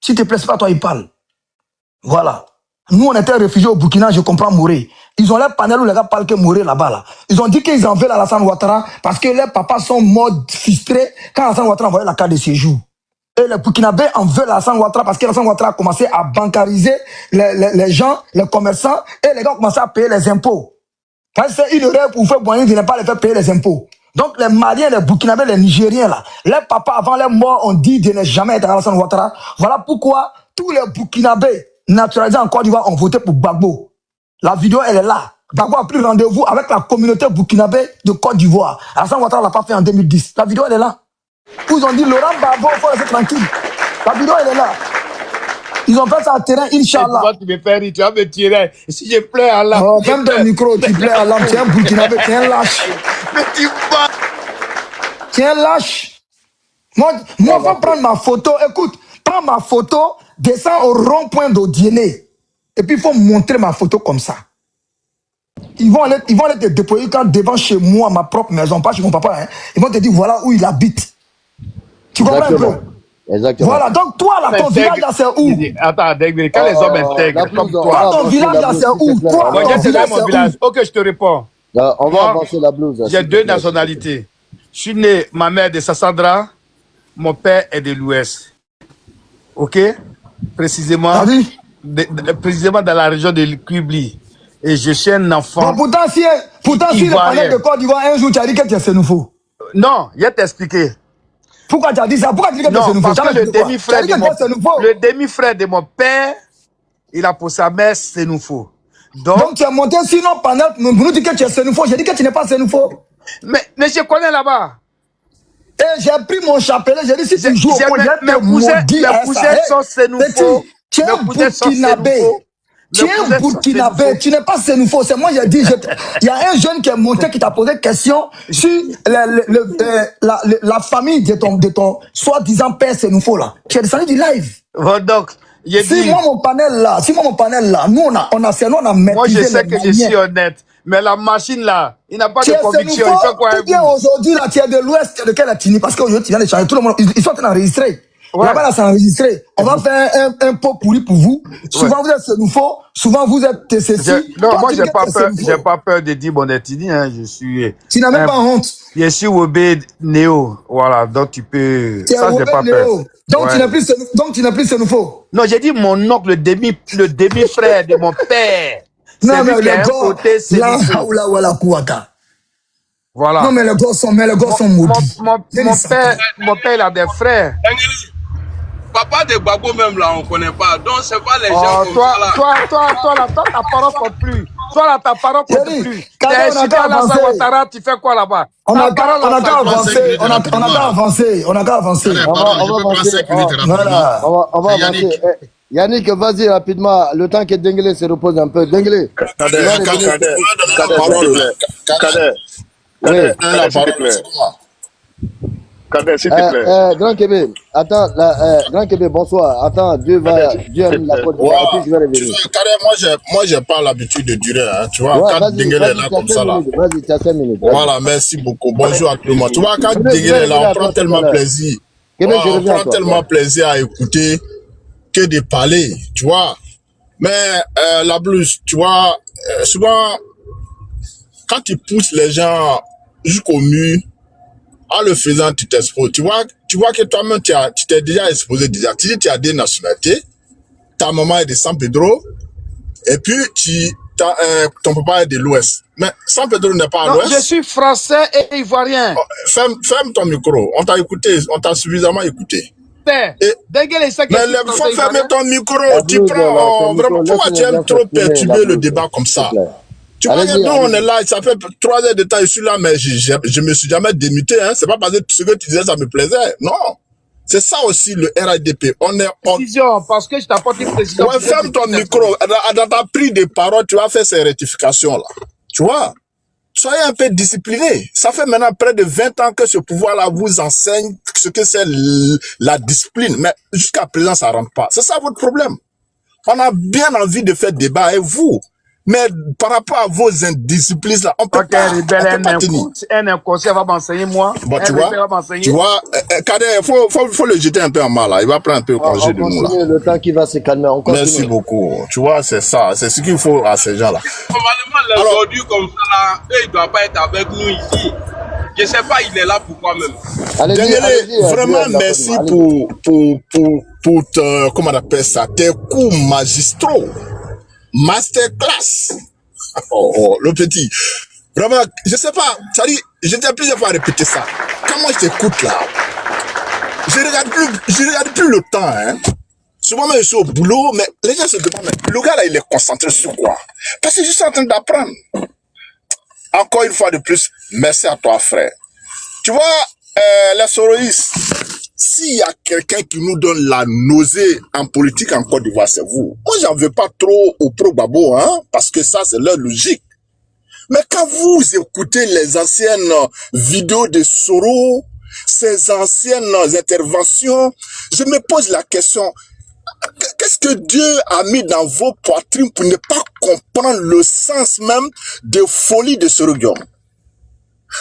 S'il te plaît, c'est pas à toi il parle. Voilà. Nous, on était réfugiés au Burkina, je comprends Moré. Ils ont les panels où les gars parlent que Moré là-bas. Là. Ils ont dit qu'ils en veulent à Alassane Ouattara parce que les papas sont morts frustrés quand Alassane Ouattara envoyait la carte de séjour. Et les Burkinabés en veulent à Alassane Ouattara parce qu'Alassane Ouattara a commencé à bancariser les gens, les commerçants, et les gars ont commencé à payer les impôts. Parce que c'est une erreur pour faire moyen de ne pas les faire payer les impôts. Donc les Maliens, les Burkinabés, les Nigériens, là, les papas avant les morts ont dit de ne jamais être à Alassane Ouattara. Voilà pourquoi tous les Burkinabés naturalisés en Côte d'Ivoire ont voté pour Gbagbo. La vidéo, elle est là. Gbagbo a pris rendez-vous avec la communauté burkinabé de Côte d'Ivoire. Alassane Ouattara l'a pas fait en 2010. La vidéo, elle est là. Ils ont dit Laurent Gbagbo, il faut rester tranquille. La vidéo, elle est là. Ils ont fait ça en terrain, Inch'Allah. Tu me fais rire, tu vas me tirer. Si je pleure à l'âme. Oh, même dans le micro, tu pleures à l'âme. Tu es un Burkinabé, tu es un lâche. Mais tu vas. Tu es un lâche. Moi, faut prendre ma photo. Écoute, prends ma photo, descends au rond-point d'Odiéné. Et puis, il faut montrer ma photo comme ça. Ils vont aller te déployer quand devant chez moi, ma propre maison, pas chez mon papa. Hein. Ils vont te dire, voilà où il habite. Tu comprends un peu? Exactement. Voilà, donc toi, là, ton village, là, c'est où? Attends, quand les hommes intègres comme toi. Ton village, là, c'est où? Toi, ton village, c'est où? Ok, je te réponds. On va avancer la blouse. J'ai deux nationalités. Je suis né, ma mère est de Sassandra, mon père est de l'Ouest. Ok? Précisément dans la région de Kibli. Et je suis un enfant. Bon, pourtant, si le panel de Côte d'Ivoire, un jour, tu as dit que tu es Sénoufo. Non, je vais t'expliquer. Pourquoi tu as dit ça? Pourquoi tu dis que tu es Sénoufo? Parce que le demi-frère de mon père, il a pour sa mère Sénoufo. Donc tu es monté sur nos panels pour nous dire que tu es Sénoufo. J'ai dit que tu n'es pas Sénoufo. Mais je connais là-bas. Et j'ai pris mon chapelet, j'ai dit si tu joues au mes cousins sont Sénoufo. Tu es un Burkinabé. Tu es un Burkinabé, tu n'es pas Sénoufo. C'est moi, j'ai dit, il y a un jeune qui est monté qui t'a posé question sur la famille de ton soi-disant père Sénoufo là. Tu es descendu du live. Donc, si moi mon panel là, nous on a maîtrisé. Moi je sais que je suis honnête, mais la machine là, il n'a pas de conviction. Il fait quoi? Aujourd'hui là, tu es de l'Ouest, tu es de quelle ethnie? Parce qu'aujourd'hui tu viens de changer tout le monde. Ils sont en train d'enregistrer. Ouais. Là-bas, là, c'est enregistré. On va faire un pot pourri pour vous. Souvent, vous êtes Sénoufo. Souvent, vous êtes TCC. Non, moi, j'ai pas peur de dire mon ethnie, hein. Je suis. Tu n'as même pas honte. Je suis Wobé Néo. Voilà. Donc, tu peux. Ça, j'ai pas peur. Donc, ouais. tu n'es plus Sénoufo. Non, j'ai dit mon oncle, le demi-frère de mon père. Non, mais voilà. Non, mais les gars sont maudits. Mon père, il a des frères. Papa de Gbagbo même là, on ne connaît pas. Donc, c'est pas les gens comme ça là. Toi, là, ta parole compte plus. Toi, là, ta parole compte plus. Tu fais quoi là-bas? On a qu'à avancer. On a qu'à avancer. On va avancer. Yannick, vas-y rapidement. Le temps que Denguele se repose un peu. Denguele. Cadet, s'il te plaît. Grand Kébé, attends, Grand Kébé, bonsoir. Attends, Dieu aime la Côte d'Ivoire, et puis je vais revenir. Cadet, moi, j'ai pas l'habitude de durer, hein. Tu vois, ouais, quand Denguele est là comme ça, là. Vas-y, tu as 5 minutes. Voilà, merci beaucoup. Bonjour à tout le monde. Tu vois, quand Denguele est là, on prend tellement plaisir. On prend tellement plaisir à écouter que de parler, tu vois. Mais, la blouse, tu vois, souvent, quand tu pousses les gens jusqu'au mur, en le faisant, tu t'exposes. Tu vois que toi-même, tu t'es déjà exposé déjà. Tu dis tu as des nationalités. Ta maman est de San Pedro. Et puis, ton papa est de l'Ouest. Mais San Pedro n'est pas à l'Ouest. Je suis français et ivoirien. Oh, ferme ton micro. On t'a écouté. On t'a suffisamment écouté. Mais il faut fermer ton micro. Tu prends, vraiment, pourquoi tu aimes trop perturber le débat comme ça? Tu vois, nous, on est là, ça fait 3 heures de temps, je suis là, mais je me suis jamais démuté, hein. C'est pas parce que ce que tu disais, ça me plaisait. Non. C'est ça aussi, le RADP. Précision, parce que je t'apporte une précision. Ouais, ferme ton micro. Dans ta prise de parole, tu vas faire ces rectifications-là. Tu vois? Soyez un peu discipliné. Ça fait maintenant près de 20 ans que ce pouvoir-là vous enseigne ce que c'est la discipline. Mais jusqu'à présent, ça rentre pas. C'est ça votre problème. On a bien envie de faire débat avec vous. Mais par rapport à vos indisciplines là, on peut pas tenir. Un inconscient va m'enseigner moi. Bon, tu vois, Cadet, faut le jeter un peu en mal là. Il va prendre un peu congé de nous là. Le temps qui va se calmer. Merci beaucoup. Tu vois, c'est ça, c'est ce qu'il faut à ces gens là. Normalement, les ordures comme ça là, eux, ils doivent pas être avec nous ici. Je sais pas, il est là pourquoi même. Allez, vraiment merci pour comment on appelle ça, tes cours magistraux. Masterclass. Le petit. Vraiment, je sais pas. Ça dit, j'étais plusieurs fois à répéter ça. Quand moi je t'écoute là, je regarde plus le temps, hein. Souvent, même je suis au boulot, mais les gens se demandent, mais le gars là, il est concentré sur quoi? Parce que je suis en train d'apprendre. Encore une fois de plus, merci à toi, frère. Tu vois, les soroïstes, s'il y a quelqu'un qui nous donne la nausée en politique en Côte d'Ivoire, c'est vous. Moi, j'en veux pas trop au pro-Gbagbo, hein, parce que ça, c'est leur logique. Mais quand vous écoutez les anciennes vidéos de Soro, ces anciennes interventions, je me pose la question, qu'est-ce que Dieu a mis dans vos poitrines pour ne pas comprendre le sens même de folie de Soro Guillaume?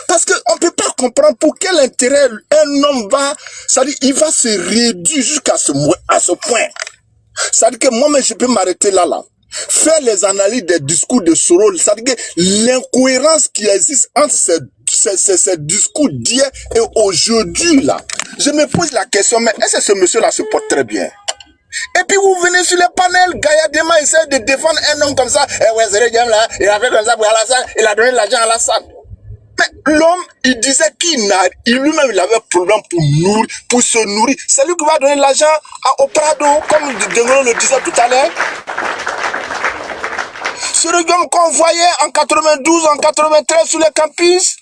Parce qu'on ne peut pas comprendre pour quel intérêt un homme va, c'est-à-dire il va se réduire jusqu'à ce point. C'est-à-dire que moi-même je peux m'arrêter là. Faire les analyses des discours de Soro, c'est-à-dire que l'incohérence qui existe entre ces discours d'hier et aujourd'hui là. Je me pose la question, mais est-ce que ce monsieur-là se porte très bien? Et puis vous venez sur les panels, Gaïadema essaie de défendre un homme comme ça. Eh ouais, c'est le gars là, il a fait comme ça pour Alassane, il a donné l'argent à Alassane. Mais l'homme, il disait qu'il lui-même, il avait problème pour se nourrir. C'est lui qui va donner l'argent au Prado, comme Denguele le disait tout à l'heure. Ce regard qu'on voyait en 92, en 93 sur les campus.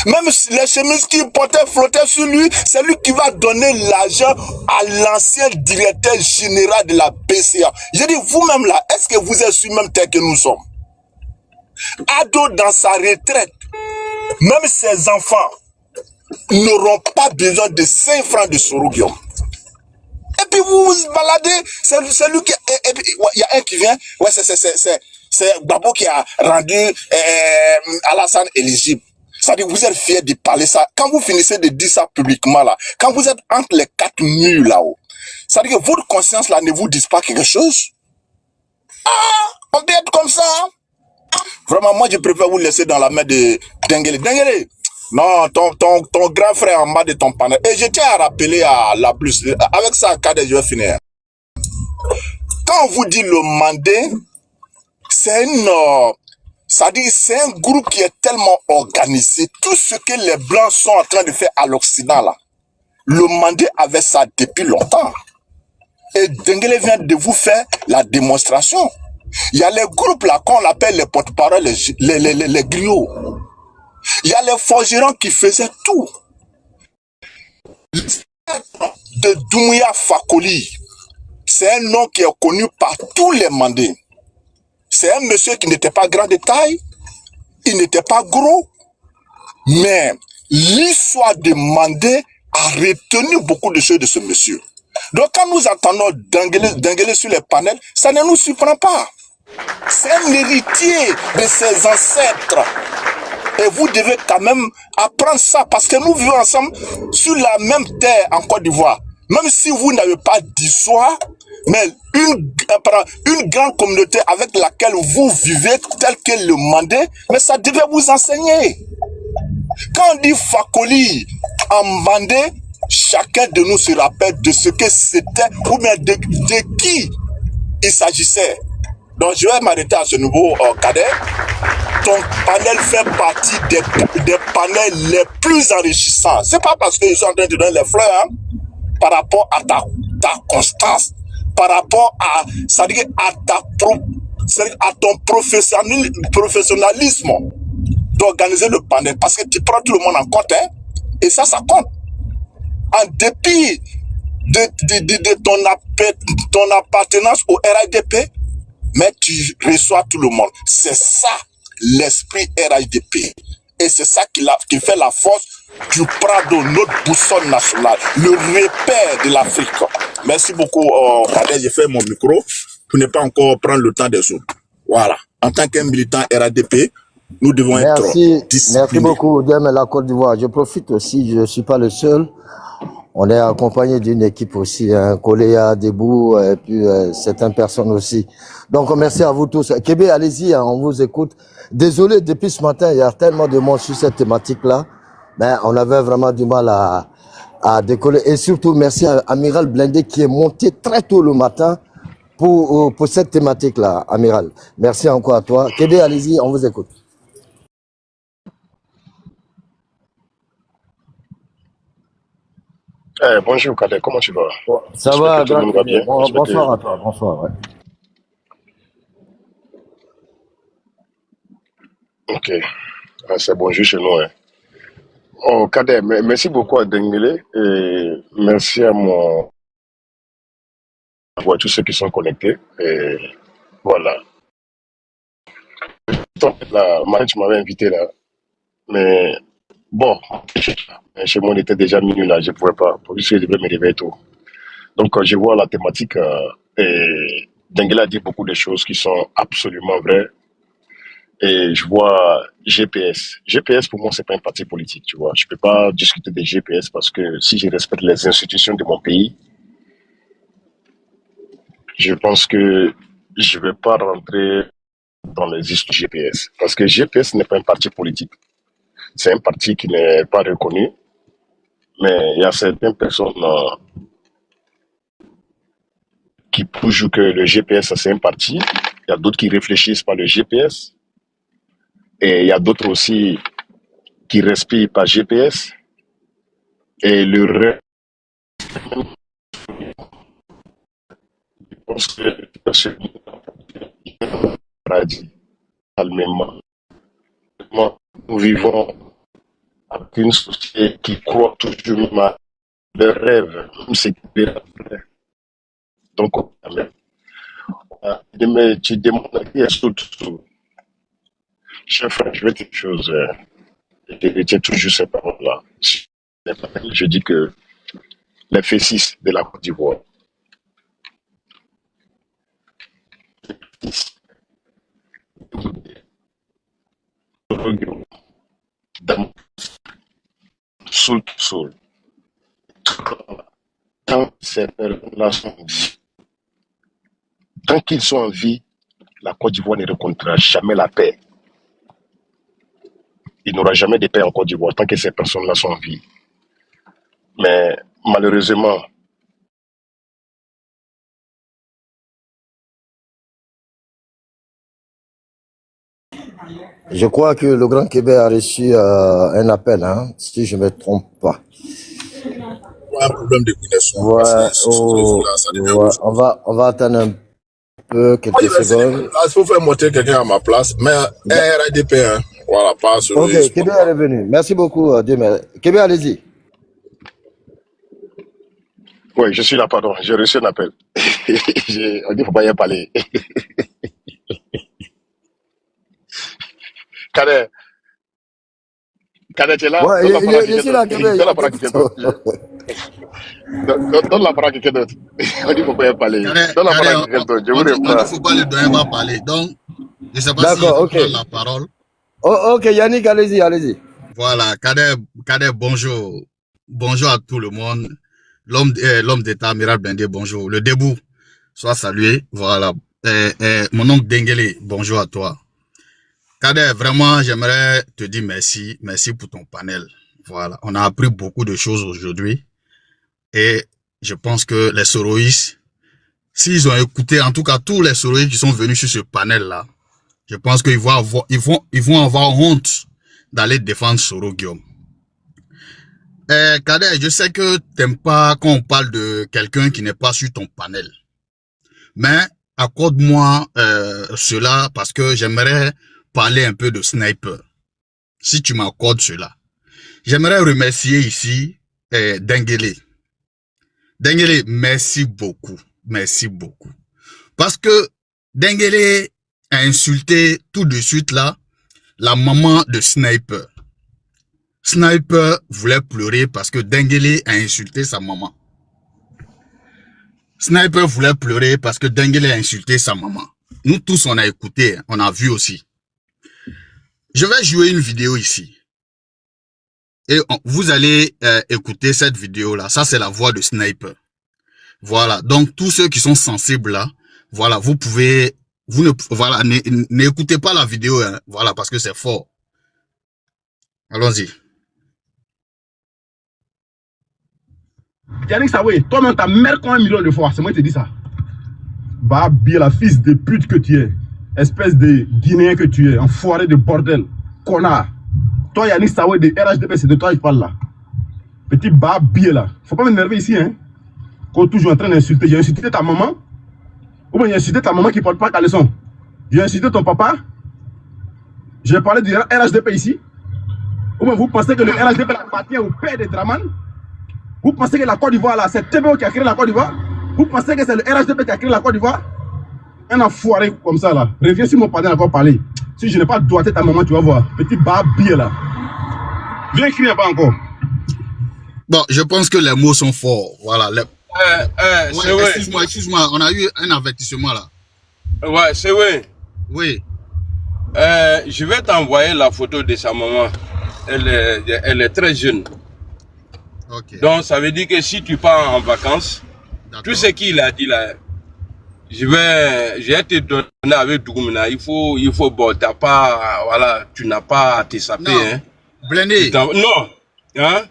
Même si les chemises qu'il portait flottaient sur lui, c'est lui qui va donner l'argent à l'ancien directeur général de la BCA. Je dis, vous-même là, est-ce que vous êtes sur le même terre que nous sommes? Ado dans sa retraite, même ses enfants n'auront pas besoin de 5 francs de Soroguium. Et puis vous vous baladez, c'est lui qui... Et puis il y a un qui vient, ouais, c'est Babo qui a rendu Alassane éligible. C'est-à-dire vous êtes fiers de parler ça. Quand vous finissez de dire ça publiquement là, quand vous êtes entre les 4 murs là-haut, c'est-à-dire que votre conscience là ne vous dit pas quelque chose. Ah, on peut être comme ça. Hein? Vraiment, moi je préfère vous laisser dans la main de Denguele. Denguele, non, ton grand frère en bas de ton panel. Et je tiens à rappeler à la plus, avec ça, Kader, je vais finir. Quand on vous dit le Mandé, c'est c'est un groupe qui est tellement organisé. Tout ce que les Blancs sont en train de faire à l'Occident, là, le Mandé avait ça depuis longtemps. Et Denguele vient de vous faire la démonstration. Il y a les groupes là qu'on appelle les porte-parole, les griots. Il y a les forgerons qui faisaient tout. De Doumbouya Fakoli, c'est un nom qui est connu par tous les Mandés. C'est un monsieur qui n'était pas grand de taille, il n'était pas gros, mais l'histoire de Mandé a retenu beaucoup de choses de ce monsieur. Donc quand nous entendons Denguele sur les panels, ça ne nous surprend pas. C'est un héritier de ses ancêtres. Et vous devez quand même apprendre ça parce que nous vivons ensemble sur la même terre en Côte d'Ivoire. Même si vous n'avez pas d'histoire, mais une grande communauté avec laquelle vous vivez, telle que le Mandé, mais ça devait vous enseigner. Quand on dit Fakoli en Mandé, chacun de nous se rappelle de ce que c'était ou bien de qui il s'agissait. Donc je vais m'arrêter à ce nouveau Kader. Ton panel fait partie des panels les plus enrichissants. C'est pas parce qu'ils sont en train de donner les fleurs, hein, par rapport à ta constance, par rapport à, c'est-à-dire à ton professionnalisme d'organiser le panel. Parce que tu prends tout le monde en compte, hein, et ça compte. En dépit de ton appartenance au RHDP, mais tu reçois tout le monde. C'est ça l'esprit RHDP. Et c'est ça qui fait la force du Prado, notre boussole nationale, le repère de l'Afrique. Merci beaucoup, Kader. J'ai fait mon micro pour ne pas encore prendre le temps des autres. Voilà. En tant qu'un militant RHDP, nous devons être disciplinés. Merci beaucoup, Deme, la Côte d'Ivoire. Je profite aussi, je ne suis pas le seul. On est accompagné d'une équipe aussi, hein, Koléa, Debout, et puis certaines personnes aussi. Donc, merci à vous tous. Kébé, allez-y, hein, on vous écoute. Désolé, depuis ce matin, il y a tellement de monde sur cette thématique-là. Ben, on avait vraiment du mal à décoller. Et surtout, merci à Amiral Blindé qui est monté très tôt le matin pour cette thématique-là, Amiral. Merci encore à toi. Kébé, allez-y, on vous écoute. Bonjour Kader, comment tu vas? Ça va, tout le monde va bien. Bonsoir à toi, bonsoir. Ouais. Ok, c'est bonjour chez nous. Hein. Oh Kader, merci beaucoup à Denguele et merci à tous ceux qui sont connectés. Et voilà. Là, tu m'avais invité là, mais bon, chez moi on était déjà minuit là, je ne pouvais pas, parce que je devais me réveiller tôt. Donc quand je vois la thématique, et Denguele a dit beaucoup de choses qui sont absolument vraies. Et je vois GPS. GPS, pour moi, c'est pas un parti politique, tu vois. Je peux pas discuter de GPS parce que si je respecte les institutions de mon pays, je pense que je vais pas rentrer dans les histoires GPS. Parce que GPS n'est pas un parti politique. C'est un parti qui n'est pas reconnu. Mais il y a certaines personnes qui prouvent que le GPS, c'est un parti. Il y a d'autres qui réfléchissent par le GPS. Et il y a d'autres aussi qui respirent par GPS. Et le reste, je pense que c'est paradis, calmement. Nous vivons avec une société qui croit toujours à le rêve, même c'est donc, tu demandes qui est sous. Cher frère, je vais dire une chose. Je retiens toujours ces paroles-là. Je dis que les F6 de la Côte d'Ivoire, soul, tant ces personnes-là sont en vie, tant qu'ils sont en vie, la Côte d'Ivoire ne rencontrera jamais la paix. Il n'y aura jamais de paix en Côte d'Ivoire tant que ces personnes-là sont en vie. Mais malheureusement, Je crois que le Grand Québec a reçu un appel, hein, si je ne me trompe pas. Un problème de connexion. On va attendre un peu, quelques secondes. Il faut faire monter quelqu'un à ma place, mais RADP, hein. Voilà, pas sur Ok, Québec est revenu. Merci beaucoup, Dieu merci. Québec, allez-y. oui, je suis là, pardon, j'ai reçu un appel. On dit qu'il ne faut pas y parler. Kader, tu es là? Ouais, je suis là, Québec. Donne la parole à quelqu'un d'autre. Donne la parole à quelqu'un d'autre. On dit qu'il ne faut pas y parler. Donne la parole à quelqu'un d'autre. Je vous réponds. Il ne faut pas le doyen va parler. Donc, je ne sais pas si je peux prendre la parole. Oh, ok, Yannick, allez-y, allez-y. Voilà, Kader, bonjour. Bonjour à tout le monde. L'homme d'État, Amiral Blindé, bonjour. Le debout, soit salué. Voilà. Mon oncle Dengele, bonjour à toi. Kader, vraiment, j'aimerais te dire merci. Merci pour ton panel. Voilà. On a appris beaucoup de choses aujourd'hui. Et je pense que les Soroïs, s'ils ont écouté, en tout cas, tous les Soroïs qui sont venus sur ce panel-là, je pense qu'ils vont avoir honte d'aller défendre Soro Guillaume. Kader, je sais que t'aimes pas quand on parle de quelqu'un qui n'est pas sur ton panel. Mais accorde-moi cela parce que j'aimerais parler un peu de Sniper. Si tu m'accordes cela. J'aimerais remercier ici Dengele. Dengele, merci beaucoup. Merci beaucoup. Parce que Dengele a insulté tout de suite là la maman de Sniper. Sniper voulait pleurer parce que Dengele a insulté sa maman. Sniper voulait pleurer parce que Dengele a insulté sa maman. Nous tous on a écouté, on a vu aussi. Je vais jouer une vidéo ici. Et vous allez écouter cette vidéo là. Ça c'est la voix de Sniper. Voilà. Donc tous ceux qui sont sensibles là, voilà, vous pouvez, voilà, n'écoutez pas la vidéo, hein, voilà, parce que c'est fort. Allons-y. Yannick Sawé, toi-même ta mère quand 1 million de fois, c'est moi qui te dis ça. Bah, bien la fils de pute que tu es, espèce de Guinéen que tu es, enfoiré de bordel, connard. Toi Yannick Sawé de RHDP, c'est de toi que je parle là. Petit bah, bien là. Faut pas m'énerver ici, hein. Quand toujours en train d'insulter, j'ai insulté ta maman. Ou bien j'ai insulté ta maman qui porte pas ta leçon. J'ai insulté ton papa. J'ai parlé du RHDP ici. Ou bien vous pensez que le RHDP appartient au père de Draman? Vous pensez que la Côte d'Ivoire là, c'est TBO qui a créé la Côte d'Ivoire? Vous pensez que c'est le RHDP qui a créé la Côte d'Ivoire? Un enfoiré comme ça là. Reviens si mon père n'a encore parlé. Si je n'ai pas doigté ta maman, tu vas voir. Petit barbier là. Viens crier pas encore. Bon, je pense que les mots sont forts. Voilà. Ouais, excuse-moi, on a eu un avertissement là. Ouais, c'est vrai. Oui. Je vais t'envoyer la photo de sa maman. Elle est très jeune. Okay. Donc ça veut dire que si tu pars en vacances, tout ce qu'il a dit là, je vais te donner avec Dougoumina. Il faut bon, t'as pas, voilà, tu n'as pas à te saper, hein. Blindé. Non. Hein?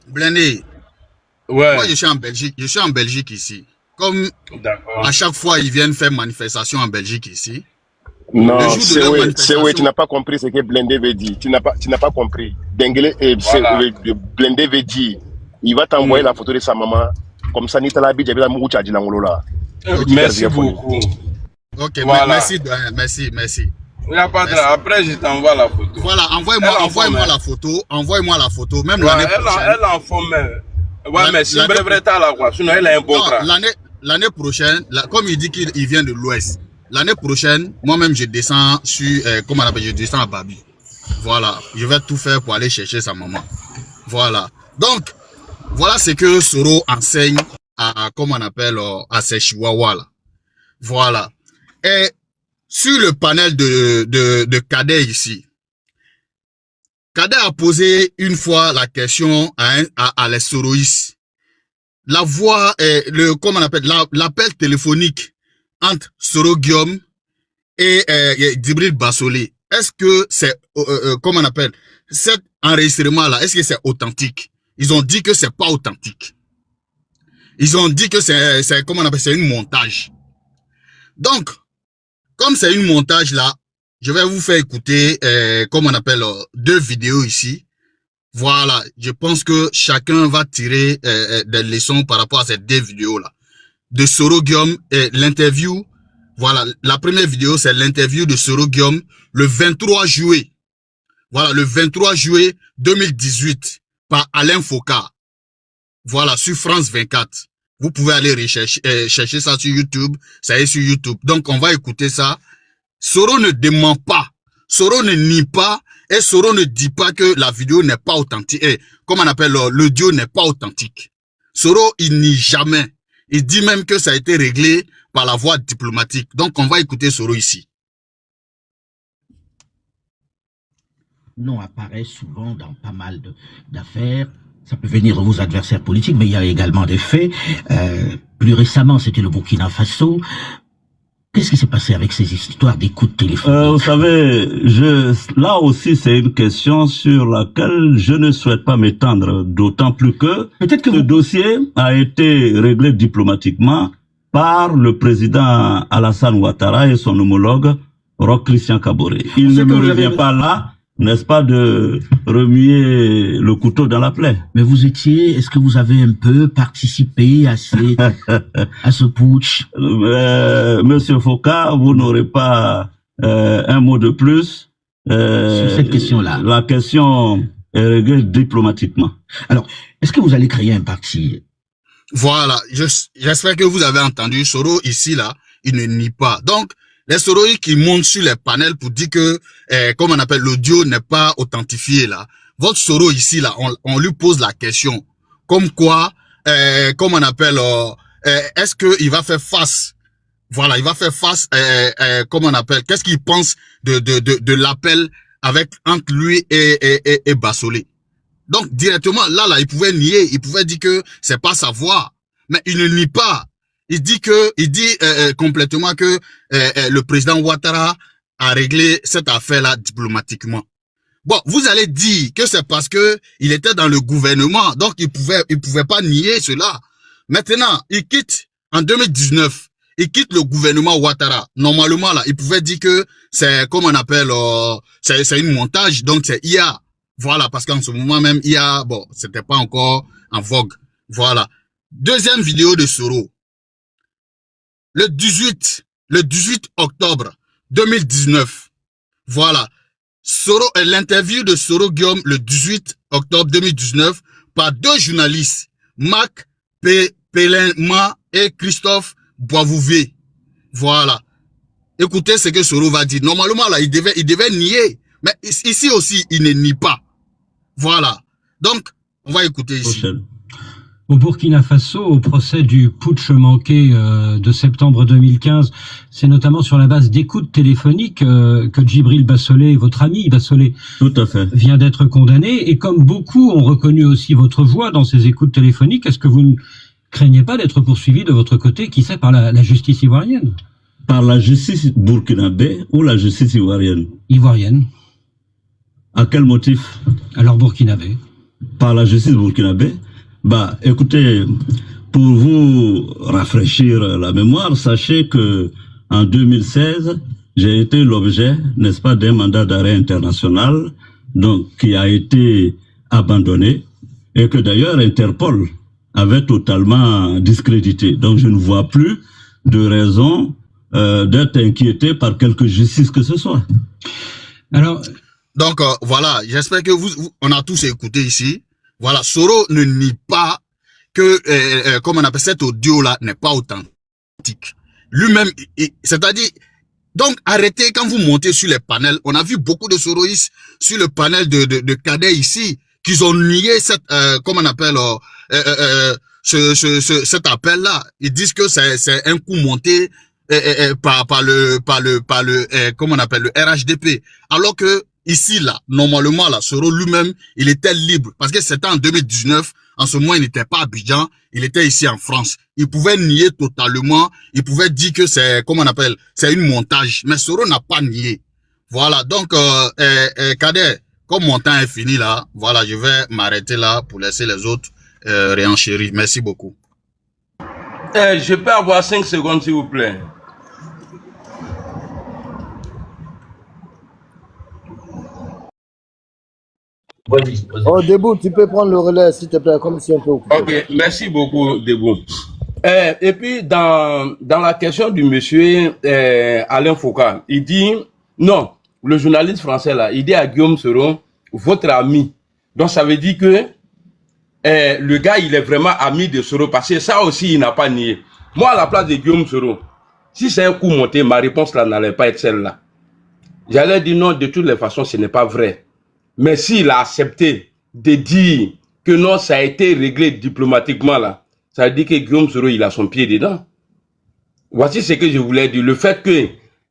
Blindé. Ouais. Moi, je suis en Belgique ici. Comme à chaque fois, ils viennent faire manifestation en Belgique ici. Non, c'est oui, tu n'as pas compris ce que Blindé veut dire. Tu n'as pas compris. Dengele et Blindé veut dire, il va t'envoyer la photo de sa maman. Comme ça, Nitala Bidjabi la Moucha Djilangolo là. Merci beaucoup. Ok, voilà. merci. Il n'y a pas de... Après, je t'envoie la photo. Voilà, envoie-moi la photo. Envoie-moi la photo. Même l'année prochaine. Elle en forme. Ouais, mais c'est vrai, là, quoi. Sinon, elle a un bon cran. L'année prochaine, comme il dit qu'il vient de l'Ouest, l'année prochaine, moi-même, je descends sur, comment on appelle, je descends à Babi. Voilà, je vais tout faire pour aller chercher sa maman. Voilà. Donc, voilà ce que Soro enseigne à, comment on appelle, à ses chihuahuas là. Voilà. Et sur le panel de Cadet ici, Cadet a posé une fois la question à les Soroïs. La voix, comment on appelle, l'appel téléphonique entre Soro Guillaume et Djibril Bassolé. Est-ce que c'est, comment on appelle, cet enregistrement-là, est-ce que c'est authentique? Ils ont dit que c'est pas authentique. Ils ont dit que c'est, comment on appelle, c'est une montage. Donc, comme c'est une montage là, je vais vous faire écouter, comment on appelle, 2 vidéos ici. Voilà, je pense que chacun va tirer des leçons par rapport à ces 2 vidéos là. De Soro Guillaume et l'interview. Voilà, la première vidéo c'est l'interview de Soro Guillaume le 23 juillet. Voilà, le 23 juillet 2018 par Alain Foucault. Voilà, sur France 24. Vous pouvez aller rechercher, chercher ça sur YouTube. Ça est sur YouTube. Donc, on va écouter ça. Soro ne dément pas. Soro ne nie pas. Et Soro ne dit pas que la vidéo n'est pas authentique. Et, comme on appelle, l'audio n'est pas authentique. Soro, il nie jamais. Il dit même que ça a été réglé par la voie diplomatique. Donc, on va écouter Soro ici. Non, apparaît souvent dans pas mal d'affaires. Ça peut venir de vos adversaires politiques, mais il y a également des faits. Plus récemment, c'était le Burkina Faso. Qu'est-ce qui s'est passé avec ces histoires d'écoute téléphonique? Vous savez, là aussi, c'est une question sur laquelle je ne souhaite pas m'étendre, d'autant plus que ce dossier a été réglé diplomatiquement par le président Alassane Ouattara et son homologue Roch Christian Kaboré. Il ne me revient pas là, n'est-ce pas, de remuer le couteau dans la plaie. Mais vous étiez, est-ce que vous avez un peu participé à ce putsch? Monsieur Foucault, vous n'aurez pas un mot de plus sur cette question-là. La question est réglée diplomatiquement. Alors, est-ce que vous allez créer un parti? Voilà, j'espère que vous avez entendu. Soro ici, là, il ne nie pas. Donc, les Soroïs qui montent sur les panels pour dire que, comme on appelle, l'audio n'est pas authentifié là. Votre Soro ici là, on lui pose la question. Comme quoi, comme on appelle, est-ce qu'il va faire face? Voilà, il va faire face, comme on appelle, qu'est-ce qu'il pense de l'appel entre lui et Bassolé? Donc, directement, là, il pouvait nier, il pouvait dire que c'est pas sa voix. Mais il ne nie pas. Il dit complètement que le président Ouattara a réglé cette affaire-là diplomatiquement. Bon, vous allez dire que c'est parce que il était dans le gouvernement, donc il pouvait pas nier cela. Maintenant, il quitte en 2019, il quitte le gouvernement Ouattara. Normalement là, il pouvait dire que c'est comme on appelle, c'est une montage, donc c'est IA. Voilà, parce qu'en ce moment même IA, bon, c'était pas encore en vogue. Voilà. Deuxième vidéo de Soro. Le 18 octobre 2019. Voilà. L'interview de Soro Guillaume le 18 octobre 2019 par 2 journalistes, Marc Pelema et Christophe Boisvouvet. Voilà. Écoutez ce que Soro va dire. Normalement, là, il devait nier. Mais ici aussi, il ne nie pas. Voilà. Donc, on va écouter ici. Au Burkina Faso, au procès du putsch manqué de septembre 2015, c'est notamment sur la base d'écoutes téléphoniques que Djibril Bassolé, votre ami Bassolé, tout à fait, vient d'être condamné. Et comme beaucoup ont reconnu aussi votre voix dans ces écoutes téléphoniques, est-ce que vous ne craignez pas d'être poursuivi de votre côté, qui sait, par la justice ivoirienne? Par la justice burkinabé ou la justice ivoirienne? Ivoirienne. À quel motif? Alors burkinabé. Par la justice burkinabé? Bah, écoutez, pour vous rafraîchir la mémoire, sachez que en 2016, j'ai été l'objet, n'est-ce pas, d'un mandat d'arrêt international, donc qui a été abandonné et que d'ailleurs Interpol avait totalement discrédité. Donc je ne vois plus de raison d'être inquiété par quelque justice que ce soit. Alors, donc voilà, j'espère que on a tous écouté ici. Voilà, Soro ne nie pas que, comme on appelle cet audio-là, n'est pas authentique. Lui-même, c'est-à-dire, donc arrêtez quand vous montez sur les panels. On a vu beaucoup de Soroïstes sur le panel de Cadet ici, qu'ils ont nié cette, comment on appelle, cet appel-là. Ils disent que c'est un coup monté par le comment on appelle, le RHDP. Alors que ici, là, normalement, là, Soro lui-même, il était libre. Parce que c'était en 2019. En ce moment, il n'était pas à Abidjan. Il était ici en France. Il pouvait nier totalement. Il pouvait dire que c'est, comment on appelle, c'est une montage. Mais Soro n'a pas nié. Voilà. Donc, Kader, comme mon temps est fini là, voilà, je vais m'arrêter là pour laisser les autres réenchérir. Merci beaucoup. Je peux avoir 5 secondes, s'il vous plaît. Oh, Debout, tu peux prendre le relais, s'il te plaît, comme si on peut occuper. Ok, merci beaucoup, Debout. Et puis, dans la question du monsieur Alain Foucault, il dit, non, le journaliste français là, il dit à Guillaume Soro, votre ami. Donc, ça veut dire que le gars, il est vraiment ami de Soro, parce que ça aussi, il n'a pas nié. Moi, à la place de Guillaume Soro, si c'est un coup monté, ma réponse là n'allait pas être celle-là. J'allais dire non, de toutes les façons, ce n'est pas vrai. Mais s'il a accepté de dire que non, ça a été réglé diplomatiquement là, ça veut dire que Guillaume Soro, il a son pied dedans. Voici ce que je voulais dire. Le fait que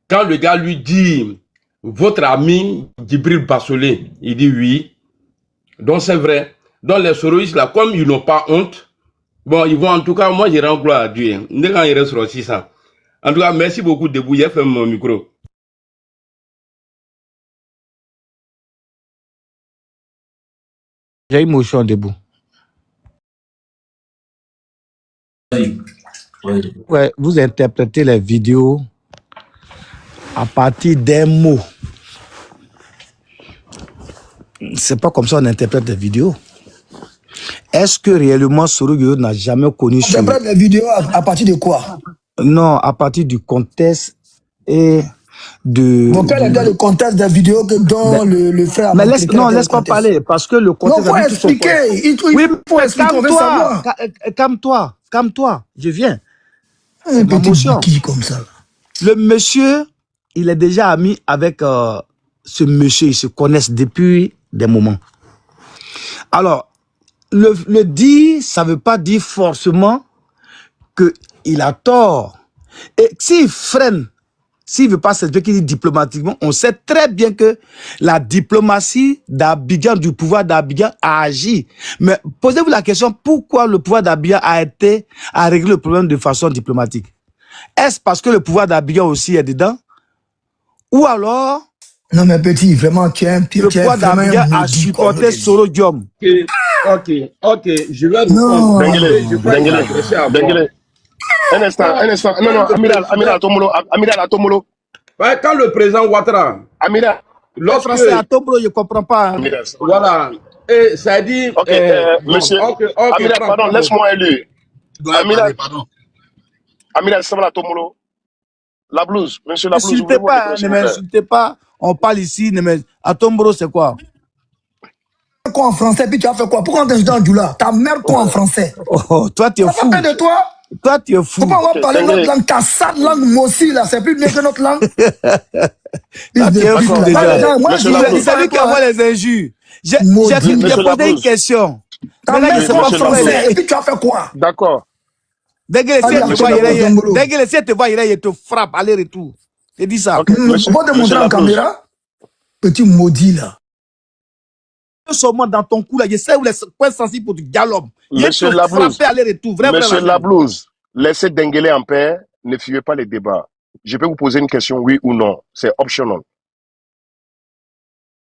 quand le gars lui dit votre ami Djibril Bassolé, il dit oui. Donc c'est vrai. Donc les Soroïstes là, comme ils n'ont pas honte, bon, ils vont en tout cas, moi je rends gloire à Dieu. Quand il reste aussi ça. En tout cas, merci beaucoup de Bouillet, fait mon micro. J'ai une motion Debout. Ouais, vous interprétez les vidéos à partir d'un mot. C'est pas comme ça on interprète les vidéos. Est-ce que réellement Soro Gueye n'a jamais connu... On interprète les vidéos à partir de quoi? Non, à partir du contexte et de... Mon père est dans le contexte des vidéos dont le frère... Mais laisse pas parler, parce que le contexte... Non, il faut expliquer. Il faut expliquer, on veut savoir. Calme-toi, je viens. Un petit bouquille comme ça. Le monsieur, il est déjà ami avec ce monsieur, ils se connaissent depuis des moments. Alors, le dire, ça ne veut pas dire forcément qu'il a tort. Et s'il freine, s'il ne veut pas s'expliquer qu'il dit diplomatiquement, on sait très bien que la diplomatie d'Abidjan, du pouvoir d'Abidjan a agi. Mais posez-vous la question, pourquoi le pouvoir d'Abidjan a réglé le problème de façon diplomatique? Est-ce parce que le pouvoir d'Abidjan aussi est dedans? Ou alors... Non mais petit, vraiment, tu es un petit... Le pouvoir d'Abidjan a supporté Soro Diom. Ok, je vais répondre. Denguele. Un instant. Non, Amiral Atomolo. Ouais, quand le président Ouattara... Amiral. Le français Atomolo, je ne comprends pas. Hein. Voilà. Et ça dit... Ok, monsieur. Amiral, pardon, laisse-moi élire. Amiral, pardon. Amiral, ça va Atomolo. La blouse, monsieur la blouse. Ne m'insultez pas. On parle ici, Atombro, c'est quoi? Quoi en français, puis tu as fait quoi? Pourquoi on t'insulte en Djoula? Ta mère quoi en français? Oh, toi, tu es fou. De toi? Toi, tu es fou. Pourquoi on va parler notre langue? Ta sale langue, moi aussi, là, c'est plus bien que notre langue. C'est lui qui envoie les injures. J'ai posé une question. Ta mère quoi en français, et puis tu as fait quoi? D'accord. Denguele, si elle te voit, il te frappe, aller-retour. Je dis ça. On va te montrer en caméra. Petit maudit, là. Seulement dans ton cou là, je sais où les points sensibles pour du galop. Monsieur Lablouse, laissez Denguele en paix, ne fuyez pas les débats. Je peux vous poser une question, oui ou non. C'est optional.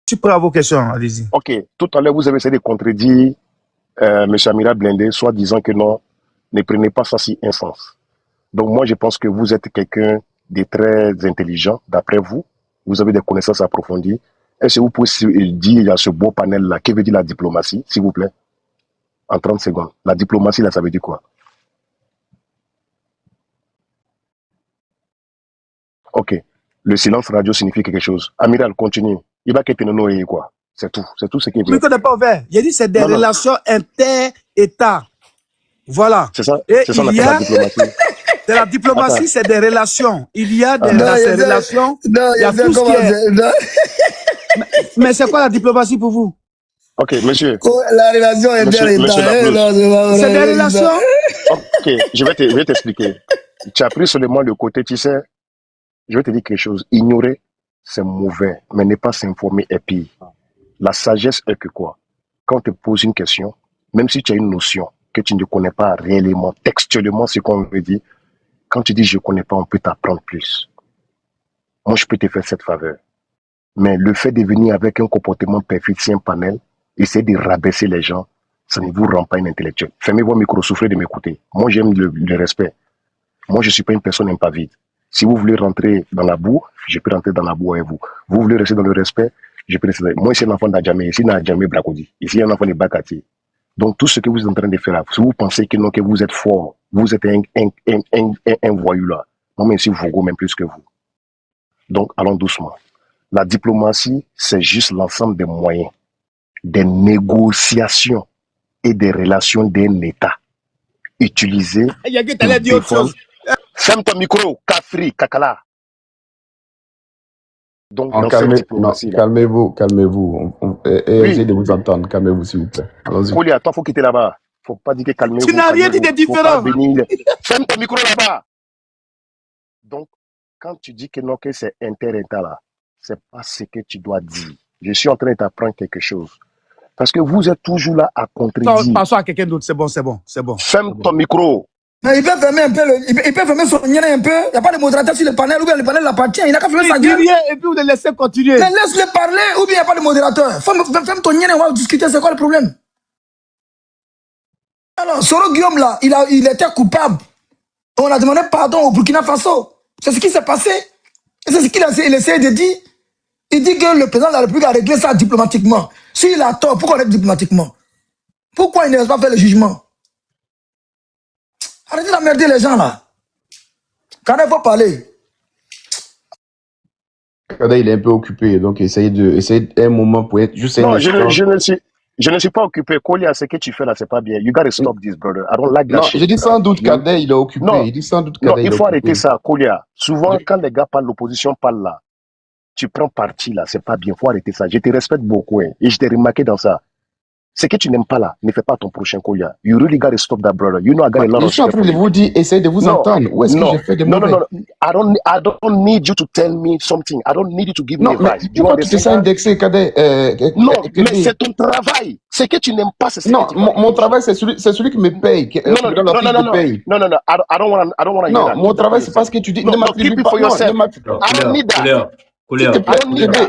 Tu peux avoir vos questions, allez-y. Ok, tout à l'heure vous avez essayé de contredire monsieur Amiral Blindé, soit disant que non, ne prenez pas ça si un sens. Donc moi je pense que vous êtes quelqu'un de très intelligent, d'après vous. Vous avez des connaissances approfondies. Est-ce que vous pouvez dire à ce beau panel-là, que veut dire la diplomatie, s'il vous plaît? En 30 secondes. La diplomatie, là, ça veut dire quoi? Ok. Le silence radio signifie quelque chose. Amiral, continue. Il va quitter nos quoi. C'est tout. C'est tout ce qu'il veut. Le micro n'est pas ouvert. J'ai dit c'est des relations inter-États. Voilà. C'est ça, et c'est ça qu'on appelle la diplomatie. De la diplomatie, c'est des relations. Il y a des relations. Non, il y a tout ce qui est... Mais c'est quoi la diplomatie pour vous? Ok, monsieur. La relation inter-États. C'est des relations. Ok, je vais t'expliquer. Tu as pris seulement le côté, tu sais, je vais te dire quelque chose. Ignorer, c'est mauvais, mais ne pas s'informer est pire. La sagesse est que quoi? Quand on te pose une question, même si tu as une notion que tu ne connais pas réellement, textuellement, ce qu'on veut dire, quand tu dis je ne connais pas, on peut t'apprendre plus. Moi, je peux te faire cette faveur. Mais le fait de venir avec un comportement perfide, un panel, essayer de rabaisser les gens, ça ne vous rend pas un intellectuel. Fermez vos micros, souffrez de m'écouter. Moi, j'aime le respect. Moi, je ne suis pas une personne impavide. Si vous voulez rentrer dans la boue, je peux rentrer dans la boue avec vous. Vous voulez rester dans le respect, je peux rester. Moi, je suis un enfant d'Adjamé. Ici, Nadjamé Brakodi. Ici, il y a un enfant de Bakati. Donc, tout ce que vous êtes en train de faire là, si vous pensez que, non, que vous êtes fort, vous êtes un voyou là. Moi, même si vous même plus que vous. Donc, allons doucement. La diplomatie, c'est juste l'ensemble des moyens, des négociations et des relations d'un État utilisés. Il y a que tu allais dire autre chose. Ferme ton micro, Kafri, Kakala. Donc, calmez-vous. Essayez de vous entendre. Calmez-vous, s'il vous plaît. Allons-y. Kolia, toi, il faut quitter là-bas. Faut pas dire que calmez-vous. Tu n'as rien dit de différent. Ferme ton micro là-bas. Donc, quand tu dis que non, que c'est inter-État là, c'est pas ce que tu dois dire. Je suis en train de t'apprendre quelque chose. Parce que vous êtes toujours là à contredire. Passons à quelqu'un d'autre, c'est bon. Ferme ton micro. Mais il peut fermer un peu, il peut fermer son nez un peu. Il n'y a pas de modérateur sur le panel, ou bien le panel l'appartient. Il n'a qu'à fermer sa gueule. Et puis vous le laissez continuer. Mais laisse-le parler, ou bien il n'y a pas de modérateur. Ferme ton nez, on va discuter, c'est quoi le problème? Alors, Soro Guillaume là, il était coupable. On a demandé pardon au Burkina Faso. C'est ce qui s'est passé. Et c'est ce qu'il a essayé de dire. Il dit que le président de la République a réglé ça diplomatiquement. S'il a tort, pourquoi on règle diplomatiquement? Pourquoi il ne laisse pas faire le jugement? Arrêtez d'emmerder les gens là. Quand il faut parler. Kadhaï, il est un peu occupé, donc essayez un moment pour être juste. Non, je ne suis pas occupé. Kolia, ce que tu fais là, c'est pas bien. You gotta stop this, brother. I don't like that shit. Je dis sans doute Kadhaï, il est occupé. Non, il faut arrêter ça, Kolia. Souvent, quand les gars parlent, l'opposition parle là, tu prends parti là, c'est pas bien. Faut arrêter ça. Je te respecte beaucoup, hein, et je t'ai remarqué dans ça. Ce que tu n'aimes pas là, ne fais pas ton prochain Kolia. You really gotta stop that, brother. You know I got a lot of. Je suis en train de vous dire, essayez de vous entendre. Où est-ce que j'ai fait des mauvais? Non. I don't need you to tell me something. I don't need you to give me advice. Pourquoi tu te sens indexé, Kadhaï? Non, mais c'est ton travail. Ce que tu n'aimes pas, c'est ça. Non, mon travail, c'est celui qui me paye. Non. I don't want to. Non, mon travail, c'est parce que tu dis. Ne m'attribue pas. I don't need that. Il ne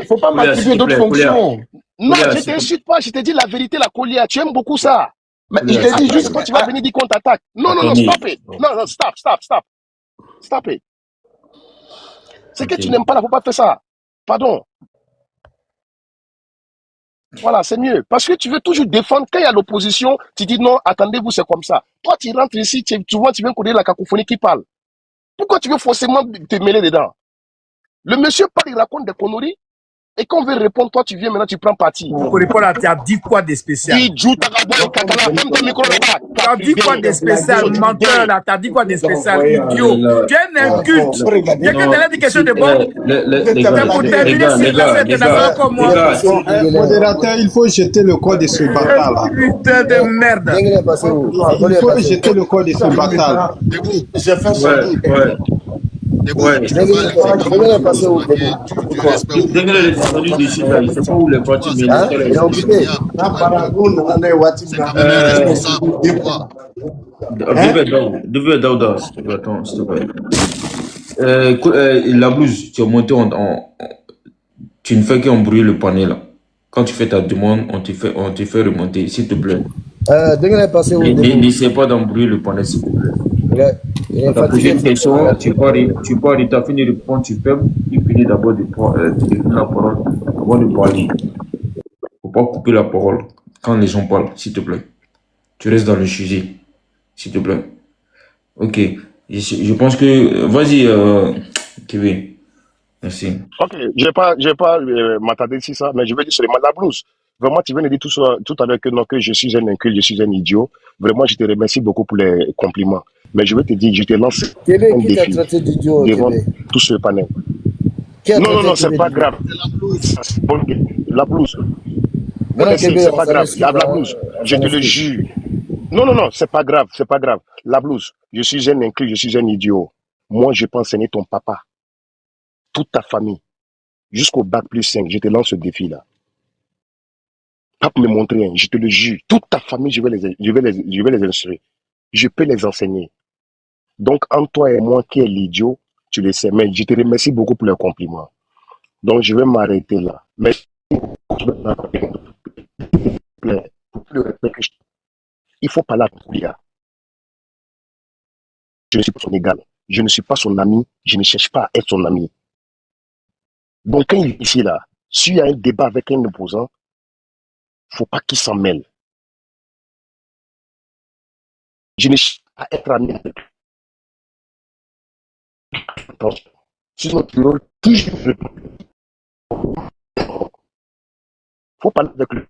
faut pas m'attribuer d'autres fonctions. Non, je ne t'insulte pas, je te dis la vérité, la Kolia. Tu aimes beaucoup ça. Mais je te dis juste quand tu vas venir dire qu'on t'attaque. Non, stop it. Non, stop. Stop it. C'est que tu n'aimes pas, il ne faut pas faire ça. Pardon. Voilà, c'est mieux. Parce que tu veux toujours défendre. Quand il y a l'opposition, tu dis non, attendez-vous, c'est comme ça. Toi, tu rentres ici, tu vois, tu viens connaître la cacophonie qui parle. Pourquoi tu veux forcément te mêler dedans? Le monsieur parle, il raconte des conneries. Et quand on veut répondre, toi, tu viens maintenant, tu prends parti. Pour répondre à tu as dit quoi de spécial? Tu as dit quoi de spécial, menteur là? Tu as dit quoi de spécial, idiot? Tu es un inculte. Il y a quelqu'un qui dit quelque chose de bon. C'est pour terminer sur la scène internationale comme moi. Modérateur, il faut jeter le corps de ce bâtard là. Putain de merde. Il faut jeter le corps de ce bâtard là. J'ai fait ça. La blouse, tu es monté tu ne fais qu'embrouiller le panel là. Quand tu fais ta demande, on te fait remonter, s'il te plaît. N'essaie pas d'embrouiller le panel, s'il te plaît. Tu as posé une question, tu as fini de répondre, tu fermes, il finit d'abord de prendre la parole avant de parler. Il ne faut pas couper la parole quand les gens parlent, s'il te plaît. Tu restes dans le sujet, s'il te plaît. Ok, je pense que... Vas-y, Kevin. Merci. Ok, je vais pas m'attarder sur ça, mais je vais dire seulement la blouse. Vraiment, tu viens de dire tout à l'heure que non, que je suis un inculte, je suis un idiot. Vraiment, je te remercie beaucoup pour les compliments. Mais je vais te dire, je te lance Kébé, un qui t'a défi traité d'idiot, devant Kébé? tout ce panel. Qui a Non, traité c'est Kébé pas d'idiot? grave. La blouse. Grand Kébé, C'est on pas s'en grave. excuse, La hein, blouse, on je s'en te le excuse. jure. Non, c'est pas grave, c'est pas grave. La blouse, je suis un inculte, je suis un idiot. Moi, je pense enseigner ton papa, toute ta famille, jusqu'au bac plus 5. Je te lance ce défi-là. Pas pour me montrer, hein, je te le jure. Toute ta famille, je vais les instruire. Je peux les enseigner. Donc, entre toi et moi, qui est l'idiot, tu le sais. Mais je te remercie beaucoup pour le compliment. Donc, je vais m'arrêter là. Mais il faut parler à Koulia. Je ne suis pas son égal. Je ne suis pas son ami. Je ne cherche pas à être son ami. Donc, quand il est ici, là, s'il y a un débat avec un opposant, il ne faut pas qu'il s'en mêle. Je ne cherche pas à être ami avec lui. Sinon, tu auras toujours le faut parler avec lui.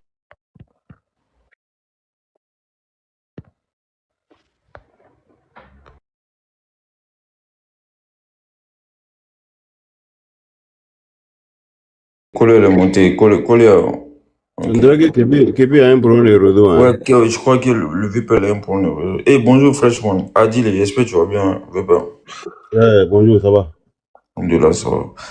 Collé est monté. Collé. On dirait que Kébé a un problème de réseau. Hein. Ouais, je crois que le VPL a un problème de réseau. Eh, bonjour, Freshman. Adil, j'espère que tu vas bien, VPL. Ouais, bonjour, ça va? Alhamdulillah, ça va.